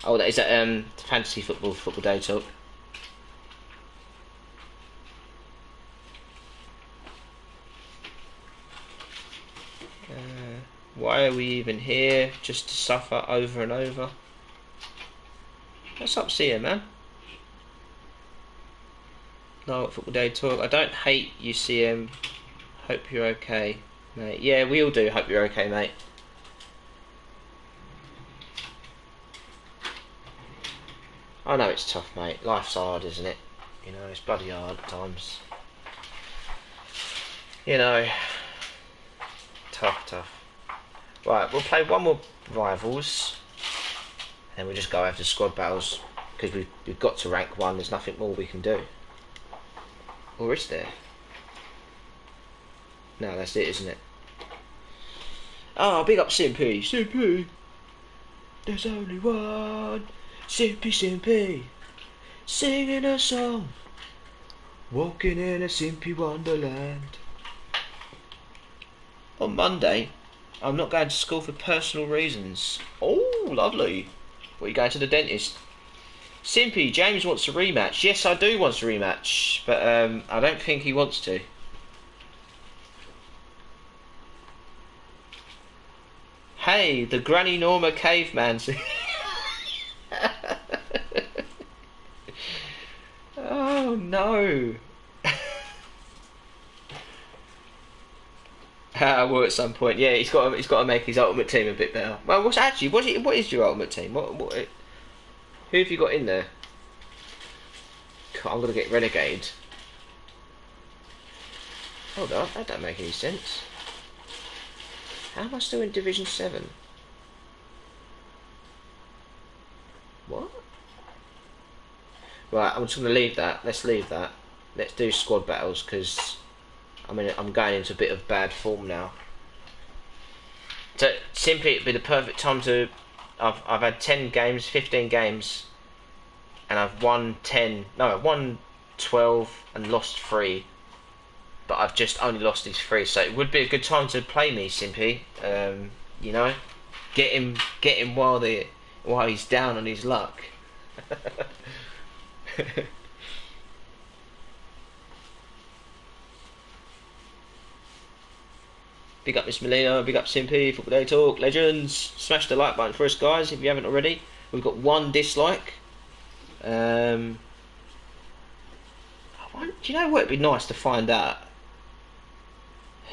Speaker 2: Oh, that is that fantasy football Day Talk. Why are we even here? Just to suffer over and over? What's up, CM, man? No, Football Day Talk. I don't hate you, CM. Hope you're okay, mate. Yeah, we all do. Hope you're okay, mate. I know it's tough, mate. Life's hard, isn't it? You know, it's bloody hard at times. You know, tough. Right, we'll play one more Rivals, and then we'll just go after squad battles, because we've got to rank 1, there's nothing more we can do. Or is there? No, that's it, isn't it? Oh, big up Simpy. Simpy! There's only one! Simpy! Singing a song! Walking in a Simpy wonderland. On Monday, I'm not going to school for personal reasons. Oh, lovely. What, are you going to the dentist? Simpy, James wants a rematch. Yes, I do want a rematch, but I don't think he wants to. Hey, the Granny Norma caveman. Oh no. Well, at some point, yeah, he's got to make his ultimate team a bit better. Well, what is your ultimate team? Who have you got in there? God, I'm gonna get relegated. Hold on, that don't make any sense. How am I still in Division 7? What? Right, I'm just gonna leave that. Let's leave that. Let's do squad battles, because I'm going into a bit of bad form now. So simply, it'd be the perfect time to. I've had 10 games, 15 games, and I've won 12 and lost 3. But I've just only lost these 3, so it would be a good time to play me, Simpy. You know, get him while he's down on his luck. Big up Miss Melina, big up Simpy, Football Day Talk, legends. Smash the like button for us, guys, if you haven't already. We've got 1 dislike. Do you know what? It'd be nice to find out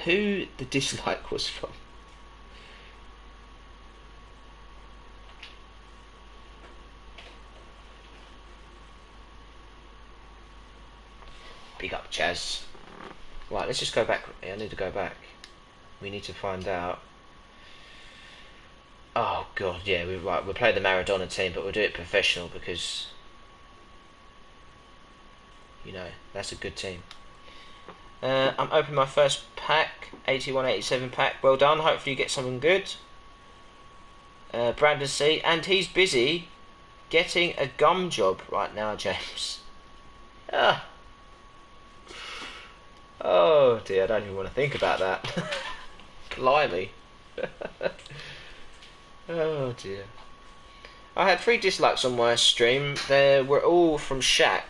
Speaker 2: who the dislike was from. Big up Chaz. Right, let's just go back. I need to go back. We need to find out. Oh god, yeah, we'll play the Maradona team, but we'll do it professional because You know, that's a good team. I'm opening my first pack, 81-87 pack. Well done. Hopefully you get something good. Brandon C. And he's busy getting a gum job right now, James. Ah. Oh dear, I don't even want to think about that. Blimey. Oh dear. I had 3 dislikes on my stream. They were all from Shaq,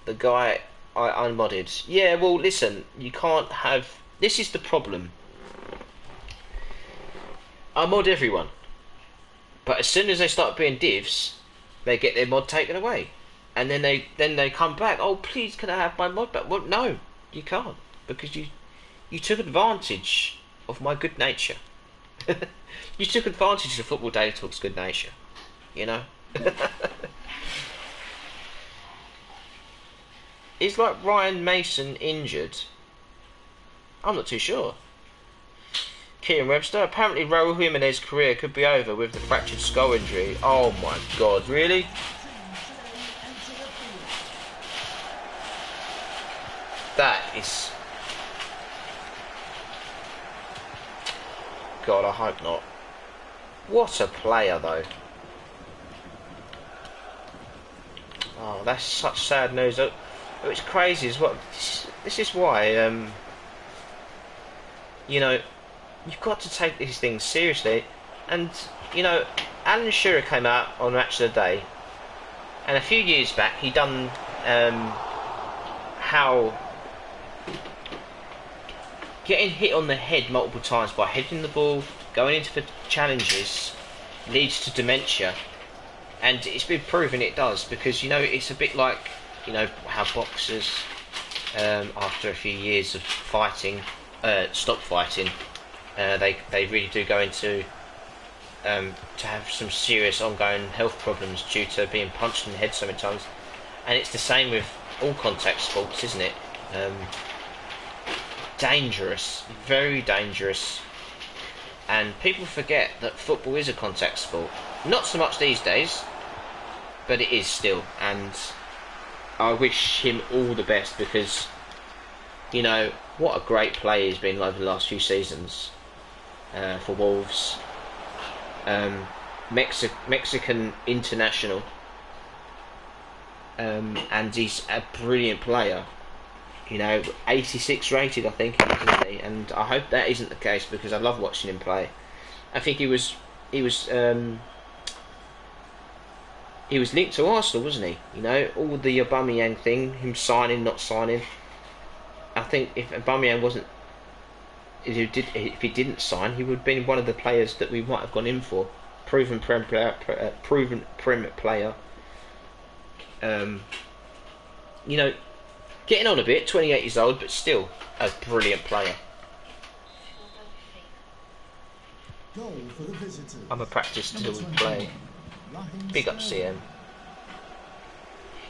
Speaker 2: the guy I unmodded. Yeah, well listen, you can't have... This is the problem. I mod everyone. But as soon as they start being divs, they get their mod taken away. And then they come back, oh please can I have my mod back? Well no, you can't. Because you took advantage of my good nature. You took advantage of Football Daily Talk's good nature. You know? Is like Ryan Mason injured? I'm not too sure. Kieran Webster, apparently Raul Jimenez's career could be over with the fractured skull injury. Oh my god, really? That is... God, I hope not. What a player though. Oh, that's such sad news. It's crazy as well. This is why, you know, you've got to take these things seriously. And, you know, Alan Shearer came out on Match of the Day, and a few years back he done how getting hit on the head multiple times by heading the ball, going into the challenges, leads to dementia. And it's been proven it does, because, you know, it's a bit like, you know, how boxers, after a few years of fighting, stop fighting, they really do go into, to have some serious ongoing health problems due to being punched in the head so many times. And it's the same with all contact sports, isn't it? Dangerous, very dangerous. And people forget that football is a contact sport. Not so much these days, but it is still. And I wish him all the best, because, you know, what a great player he's been over the last few seasons for Wolves. Mexican international, and he's a brilliant player. You know, 86 rated, I think, isn't he? And I hope that isn't the case, because I love watching him play. I think he was linked to Arsenal, wasn't he? You know, all the Aubameyang thing, him signing, not signing. I think if Aubameyang wasn't, if he didn't sign, he would have been one of the players that we might have gone in for. Proven Prem player. You know, getting on a bit, 28 years old, but still a brilliant player.
Speaker 5: Goal for the visitors.
Speaker 2: I'm a practice till we play. Big up CM.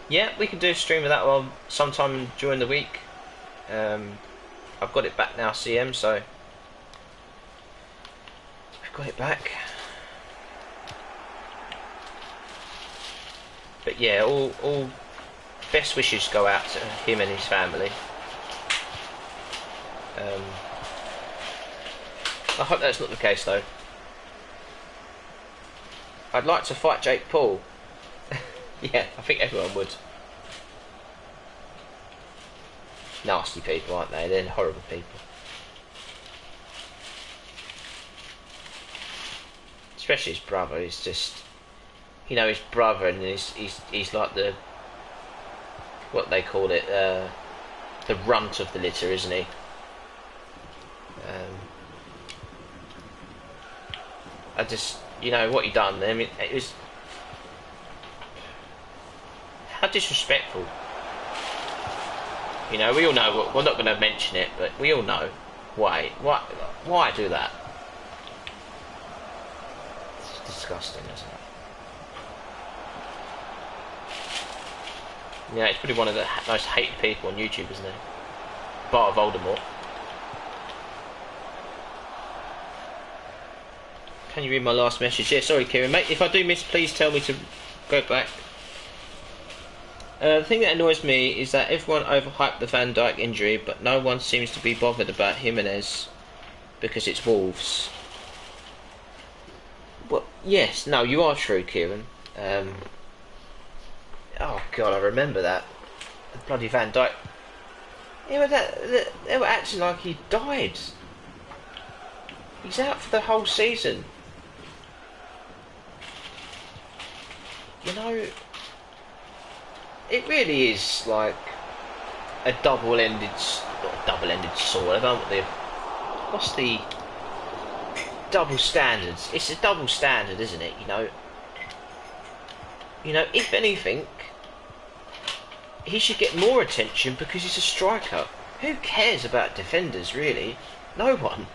Speaker 2: Yeah, we can do a stream of that one sometime during the week. I've got it back now, CM, so I've got it back. But yeah, all best wishes go out to him and his family. I hope that's not the case though. I'd like to fight Jake Paul. Yeah, I think everyone would. Nasty people, aren't they? They're horrible people. Especially his brother. He's just, you know, his brother, and he's like the, what they call it, the runt of the litter, isn't he? I just, you know, what he done. I mean, it was how disrespectful. You know, we all know. We're not going to mention it, but we all know why do that. It's disgusting, isn't it? Yeah, he's probably one of the most hated people on YouTube, isn't he? Bar Voldemort. Can you read my last message? Yeah, sorry, Kieran, mate. If I do miss, please tell me to go back. The thing that annoys me is that everyone overhyped the Van Dijk injury, but no one seems to be bothered about Jimenez because it's Wolves. Well, yes, no, you are true, Kieran. Oh God, I remember that. The bloody Van Dijk. They were acting like he died. He's out for the whole season. You know, it really is like a double-ended sword. I don't know what what's the double standards? It's a double standard, isn't it? You know, if anything, he should get more attention because he's a striker. Who cares about defenders, really? No one.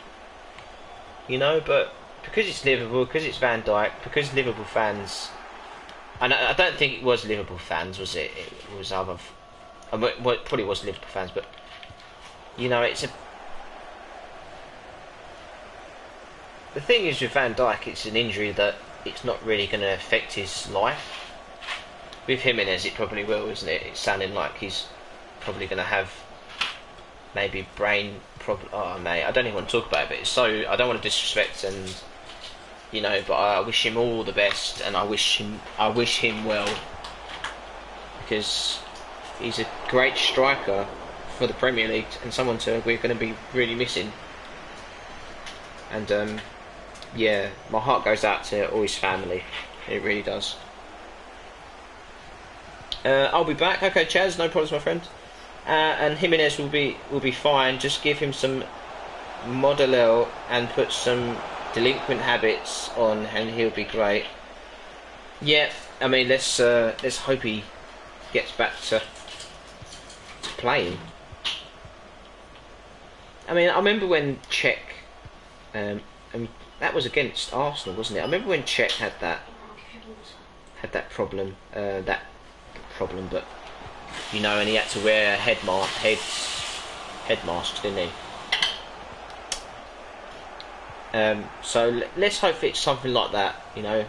Speaker 2: You know, but because it's Liverpool, because it's Van Dijk, because Liverpool fans, and I don't think it was Liverpool fans, was it? It was other, well, it probably was Liverpool fans, but you know, the thing is with Van Dijk, it's an injury that it's not really going to affect his life. With Jimenez, it probably will, isn't it? It's sounding like he's probably going to have maybe brain problem. Oh, mate, I don't even want to talk about it, but it's so, I don't want to disrespect, and you know, but I wish him all the best, and I wish him well, because he's a great striker for the Premier League and someone we're going to be really missing. And yeah, my heart goes out to all his family. It really does. I'll be back. Okay, Chaz, no problems, my friend. And Jimenez will be fine. Just give him some Modelel and put some delinquent habits on, and he'll be great. Yeah, I mean, let's hope he gets back to playing. I mean, I remember when Czech, and that was against Arsenal, wasn't it? I remember when Czech had that problem, but you know, and he had to wear head masks, didn't he? So let's hope it's something like that, you know.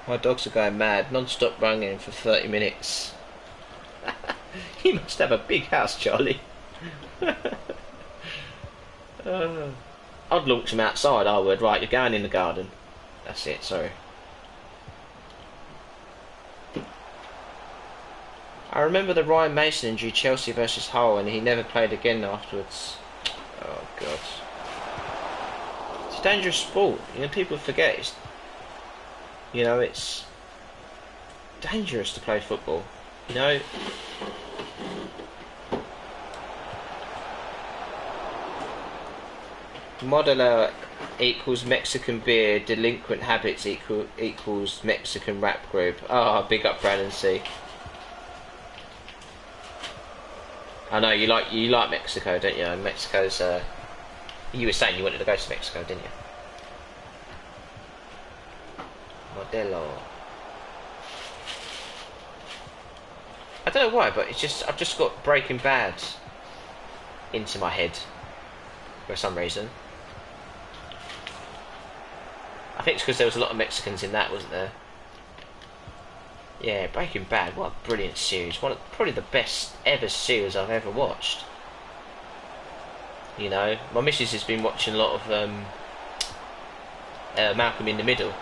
Speaker 2: My dogs are going mad, non-stop running for 30 minutes. You must have a big house, Charlie. I'd launch them outside, I would. Right, you're going in the garden. That's it, sorry. I remember the Ryan Mason injury, Chelsea versus Hull, and he never played again afterwards. Oh, God. It's a dangerous sport. You know, people forget it's... You know, it's dangerous to play football. You know... Modeler equals Mexican beer, delinquent habits equals Mexican rap group. Ah, big up Brandon C. I know you like Mexico, don't you? And Mexico's you were saying you wanted to go to Mexico, didn't you? Modelo. I don't know why, but it's just I've just got Breaking Bad into my head for some reason. I think it's because there was a lot of Mexicans in that, wasn't there? Yeah, Breaking Bad, what a brilliant series. Probably the best ever series I've ever watched. You know, my missus has been watching a lot of Malcolm in the Middle.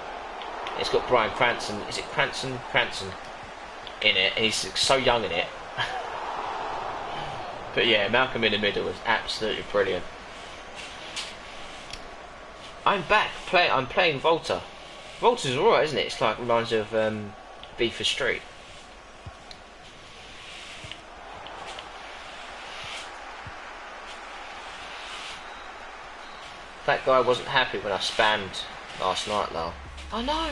Speaker 2: It's got Bryan Cranston, is it Cranston in it, and he's so young in it. But yeah, Malcolm in the Middle was absolutely brilliant. I'm back. I'm playing Volta. Volta's alright, isn't it? It's like reminds me of V for Street. That guy wasn't happy when I spammed last night, though. I know.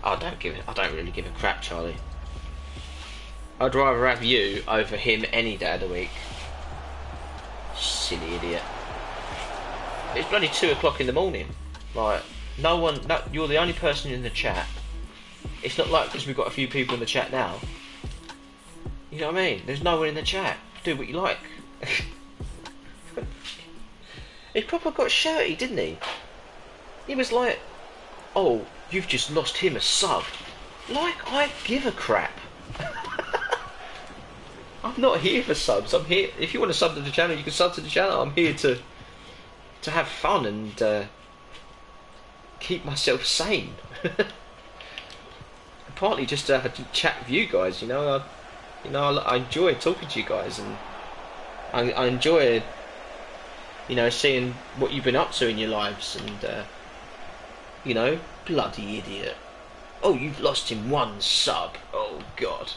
Speaker 2: I don't really give a crap, Charlie. I'd rather have you over him any day of the week. Silly idiot. It's bloody 2 o'clock in the morning. Like, you're the only person in the chat. It's not like because we've got a few people in the chat now. You know what I mean? There's no one in the chat. Do what you like. He proper got shirty, didn't he? He was like, "Oh, you've just lost him a sub." Like I give a crap. I'm not here for subs. I'm here. If you want to sub to the channel, you can sub to the channel. I'm here to have fun and keep myself sane. Partly just to have a chat with you guys. You know, I enjoy talking to you guys, and I enjoy, you know, seeing what you've been up to in your lives, and you know, bloody idiot. Oh, you've lost him one sub. Oh God.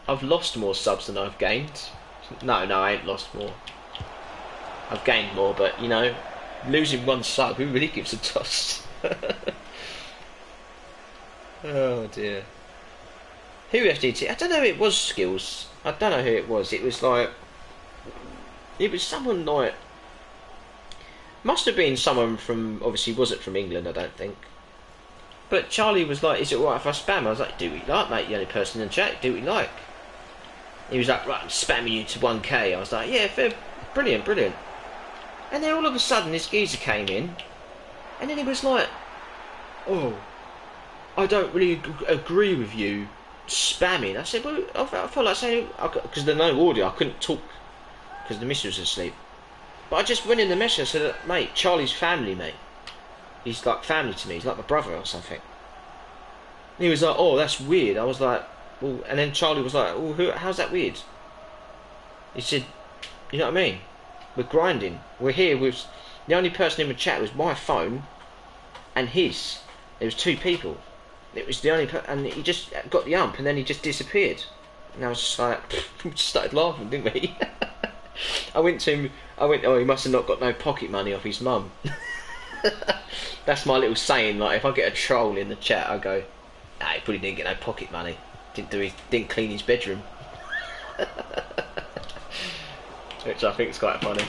Speaker 2: I've lost more subs than I've gained. No, I ain't lost more. I've gained more, but you know, losing one sub, who really gives a toss? Oh dear. Who FDT? I don't know. It was Skills. I don't know who it was. It was like, it was someone like, must have been someone from, obviously wasn't from England, I don't think. But Charlie was like, "Is it alright if I spam?" I was like, "Do what you like, mate. You're the only person in the chat. Do what you like." He was like, "Right, I'm spamming you to 1k. I was like, "Yeah, fair, brilliant." And then all of a sudden, this geezer came in, and then he was like, "Oh, I don't really agree with you spamming." I said, "Well, I felt like saying," because there's no audio, I couldn't talk because the missus was asleep. But I just went in the message and said, "Mate, Charlie's family, mate. He's like family to me. He's like my brother or something." And he was like, "Oh, that's weird." I was like, "Well," and then Charlie was like, "Well, how's that weird?" He said, "You know what I mean? We're grinding. We're here with the only person in the chat was my phone and his. There was two people. It was the only and he just got the ump and then he just disappeared." And I was just like, we just started laughing, didn't we? I went to him. "Oh, he must have not got no pocket money off his mum." That's my little saying. Like, if I get a troll in the chat, I go, "Nah, he probably didn't get no pocket money. Didn't clean his bedroom." Which I think is quite funny.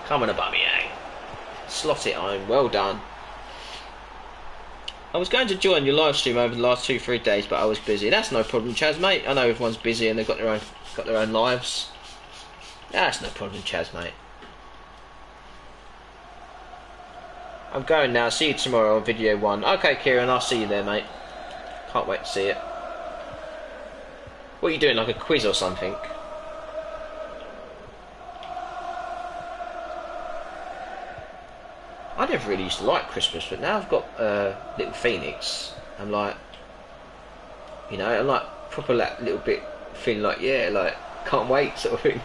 Speaker 2: Come on, a bummy, eh? Slot it home. Well done. I was going to join your live stream over the last 2-3 days, but I was busy. That's no problem, Chaz, mate. I know everyone's busy and they've got their own lives. That's no problem, Chaz, mate. I'm going now. See you tomorrow on video 1. Okay, Kieran, I'll see you there, mate. Can't wait to see it. What are you doing, like a quiz or something? I never really used to like Christmas, but now I've got little Phoenix. I'm like, you know, I'm like proper like little bit feeling like, yeah, like can't wait sort of thing.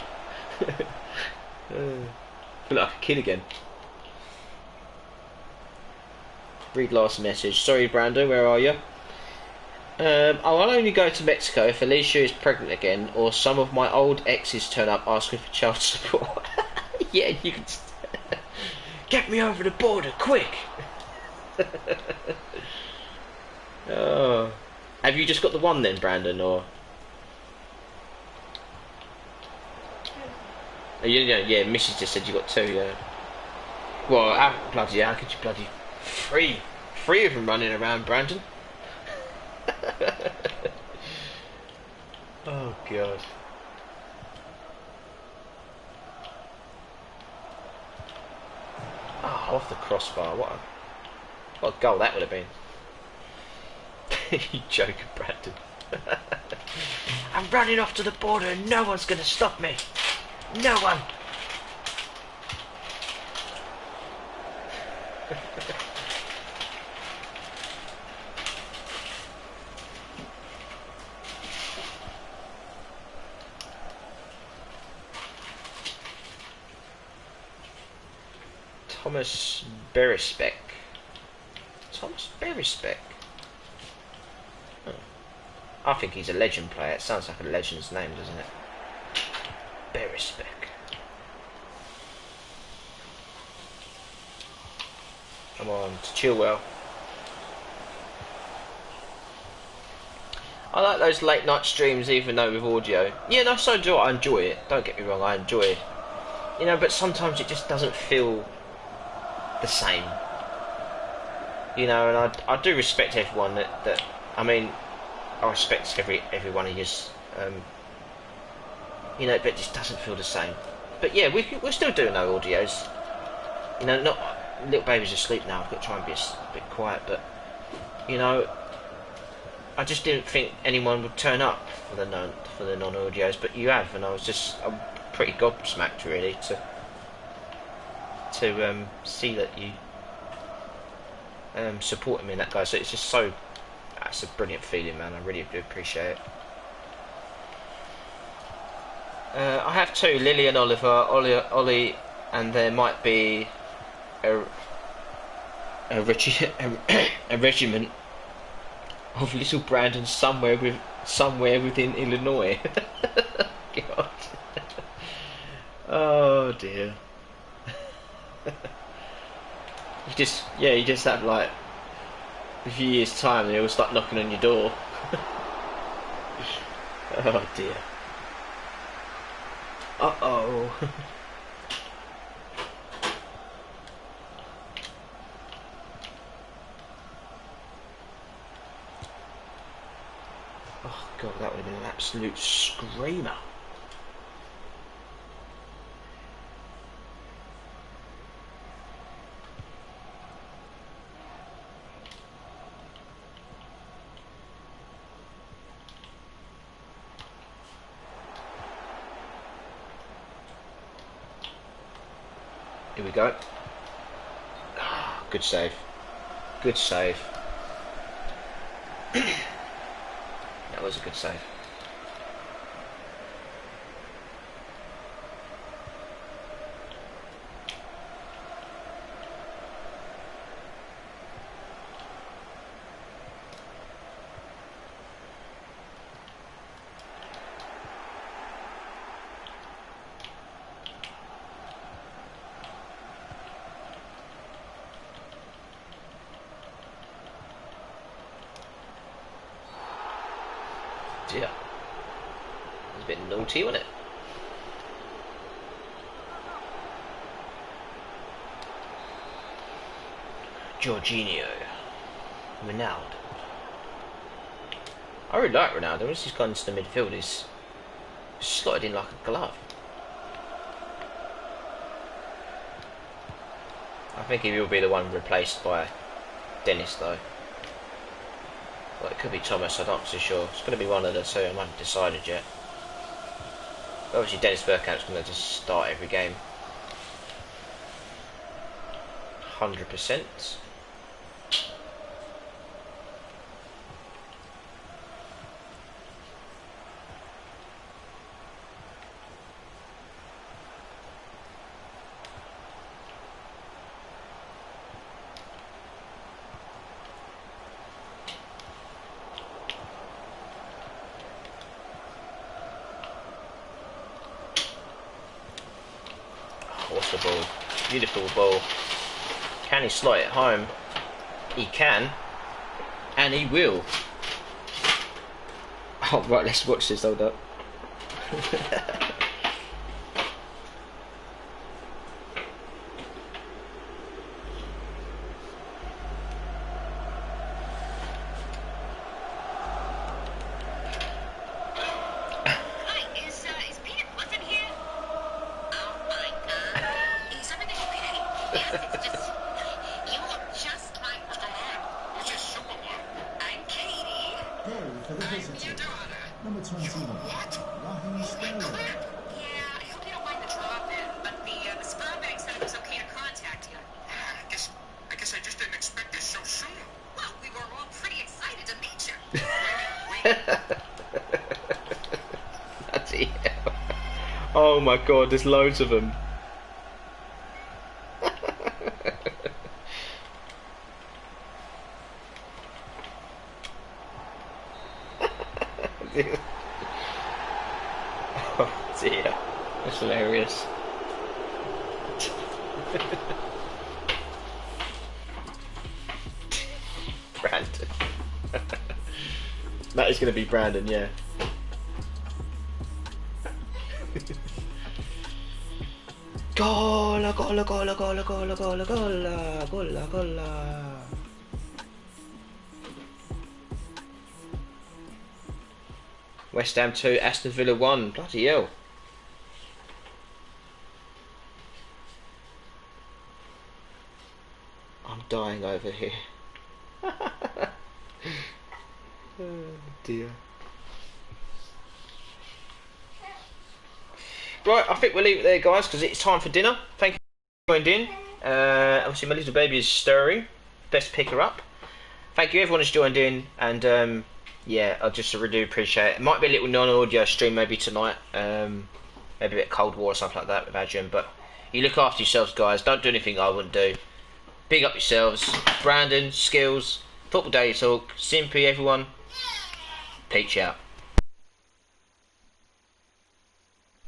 Speaker 2: Feel like a kid again. Read last message. Sorry, Brando, where are you? I'll only go to Mexico if Alicia is pregnant again, or some of my old exes turn up asking for child support. Yeah, you can. Get me over the border, quick! Oh. Have you just got the one then, Brandon, or? Oh, yeah, Mrs. just said you got 2, yeah. Well, how could you bloody... Three of them running around, Brandon. Oh, God. Oh, off the crossbar. What a goal that would have been. You joking, Brandon. I'm running off to the border and no one's going to stop me. No one. Thomas Beresbeck. Thomas Beresbeck. Oh. I think he's a legend player. It sounds like a legend's name, doesn't it? Beresbeck. Come on, to Chilwell. I like those late night streams, even though with audio. Yeah, no, so do I. I enjoy it. Don't get me wrong, I enjoy it. You know, but sometimes it just doesn't feel the same. You know, and I do respect everyone that I mean, I respect every one of yours. You know, but it just doesn't feel the same. But yeah, we're still doing our audios. You know, not little baby's asleep now. I've got to try and be a bit quiet, but you know, I just didn't think anyone would turn up for the non-audios, but you have, and I'm pretty gobsmacked really to see that you support me in that, guys. So it's just that's a brilliant feeling, man. I really do appreciate it. I have two, Lily and Oliver, Ollie, and there might be a regiment of little Brandon somewhere within Illinois. God. Oh dear. you just have like a few years' time, they all start knocking on your door. Oh dear. Uh-oh. Oh god, that would have been an absolute screamer. Here we go. Oh, good save. Good save. That was a good save. Yeah. It was a bit naughty, wasn't it? Jorginho. Ronaldo. I really like Ronaldo. Once he's gone into the midfield, he's slotted in like a glove. I think he will be the one replaced by Dennis, though. Well, it could be Thomas, I'm not so sure. It's going to be one of the two, I haven't decided yet. But obviously Dennis Bergkamp's going to just start every game. 100%. What's the ball? Beautiful ball. Can he slot it home? He can. And he will. Oh, right, let's watch this, hold up. Oh my god, there's loads of them. Oh dear, that's hilarious. Brandon. That is going to be Brandon, yeah. Gola, gola, gola, gola, gola, gola, gola, gola, gola. West Ham 2, Aston Villa 1. Bloody hell. I'm dying over here. Oh dear. Right, I think we'll leave it there, guys, because it's time for dinner. Thank you for joining in. Obviously, my little baby is stirring. Best pick her up. Thank you, everyone who's joined in, and yeah, I just really do appreciate it. It might be a little non-audio stream maybe tonight, maybe a bit of Cold War or something like that with Adrian, but you look after yourselves, guys. Don't do anything I wouldn't do. Big up yourselves. Brandon, Skills, Football Daily Talk, Simpy, everyone. Peach out.